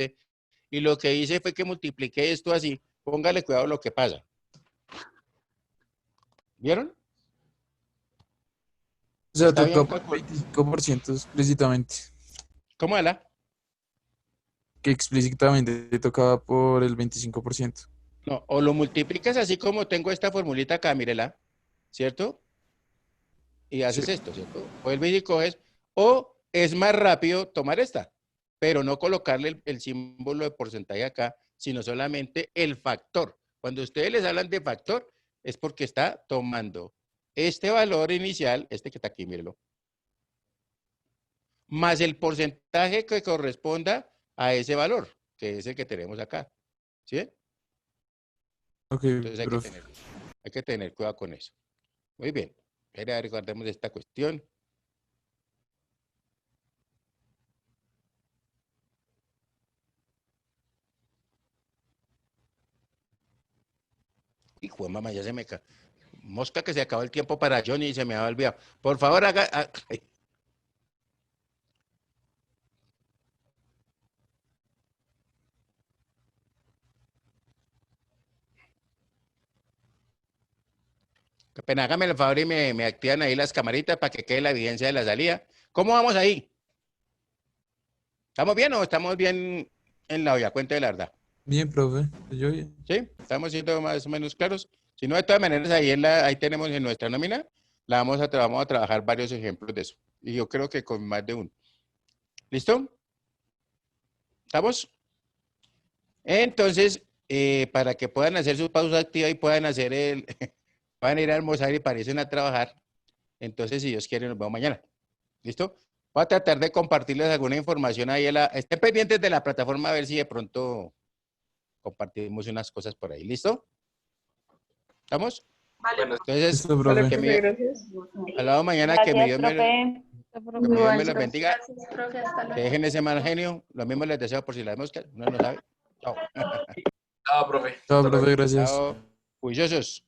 y lo que hice fue que multipliqué esto así, póngale cuidado a lo que pasa. ¿Vieron? O sea, Está bien tocó por 25% explícitamente. ¿Cómo ala? Que explícitamente tocaba por el 25%. No, o lo multiplicas así como tengo esta formulita acá, mírela, ¿cierto? Y haces esto, ¿cierto? Vuelves y coges, o es más rápido tomar esta, pero no colocarle el símbolo de porcentaje acá, sino solamente el factor. Cuando ustedes les hablan de factor, es porque está tomando este valor inicial, este que está aquí, mírelo, más el porcentaje que corresponda a ese valor, que es el que tenemos acá, ¿sí? Ok, Entonces profe. hay que tener cuidado con eso. Muy bien. Ahora recordemos esta cuestión. Hijo de mamá, ya se me cae. Mosca que se acabó el tiempo para Johnny y se me había olvidado. Por favor, haga. Ay. Qué pena, hágame el favor y me activan ahí las camaritas para que quede la evidencia de la salida. ¿Cómo vamos ahí? ¿Estamos bien o estamos bien en la olla? Cuente de la verdad. Bien, profe. Yo bien. ¿Sí? ¿Estamos siendo más o menos claros? Si no, de todas maneras, ahí tenemos en nuestra nómina, vamos a trabajar varios ejemplos de eso. Y yo creo que con más de uno. ¿Listo? ¿Estamos? Entonces, para que puedan hacer su pausa activa y puedan puedan ir a almorzar y parecen a trabajar, entonces, si Dios quiere, nos vemos mañana. ¿Listo? Voy a tratar de compartirles alguna información ahí. Estén pendientes de la plataforma a ver si de pronto compartimos unas cosas por ahí. ¿Listo? ¿Estamos? Vale, Bueno, Entonces, Listo, Vale, profe. profe, gracias. hablado mañana, que mi Gracias, Dios me, profe. que mi Dios me los bendiga. Gracias, profe, hasta Que luego. dejen ese mal genio. Lo mismo les deseo por si las moscas. Uno no sabe. Chao. chao, profe. Chao, Hasta luego. profe, gracias. Chao. Juiciosos.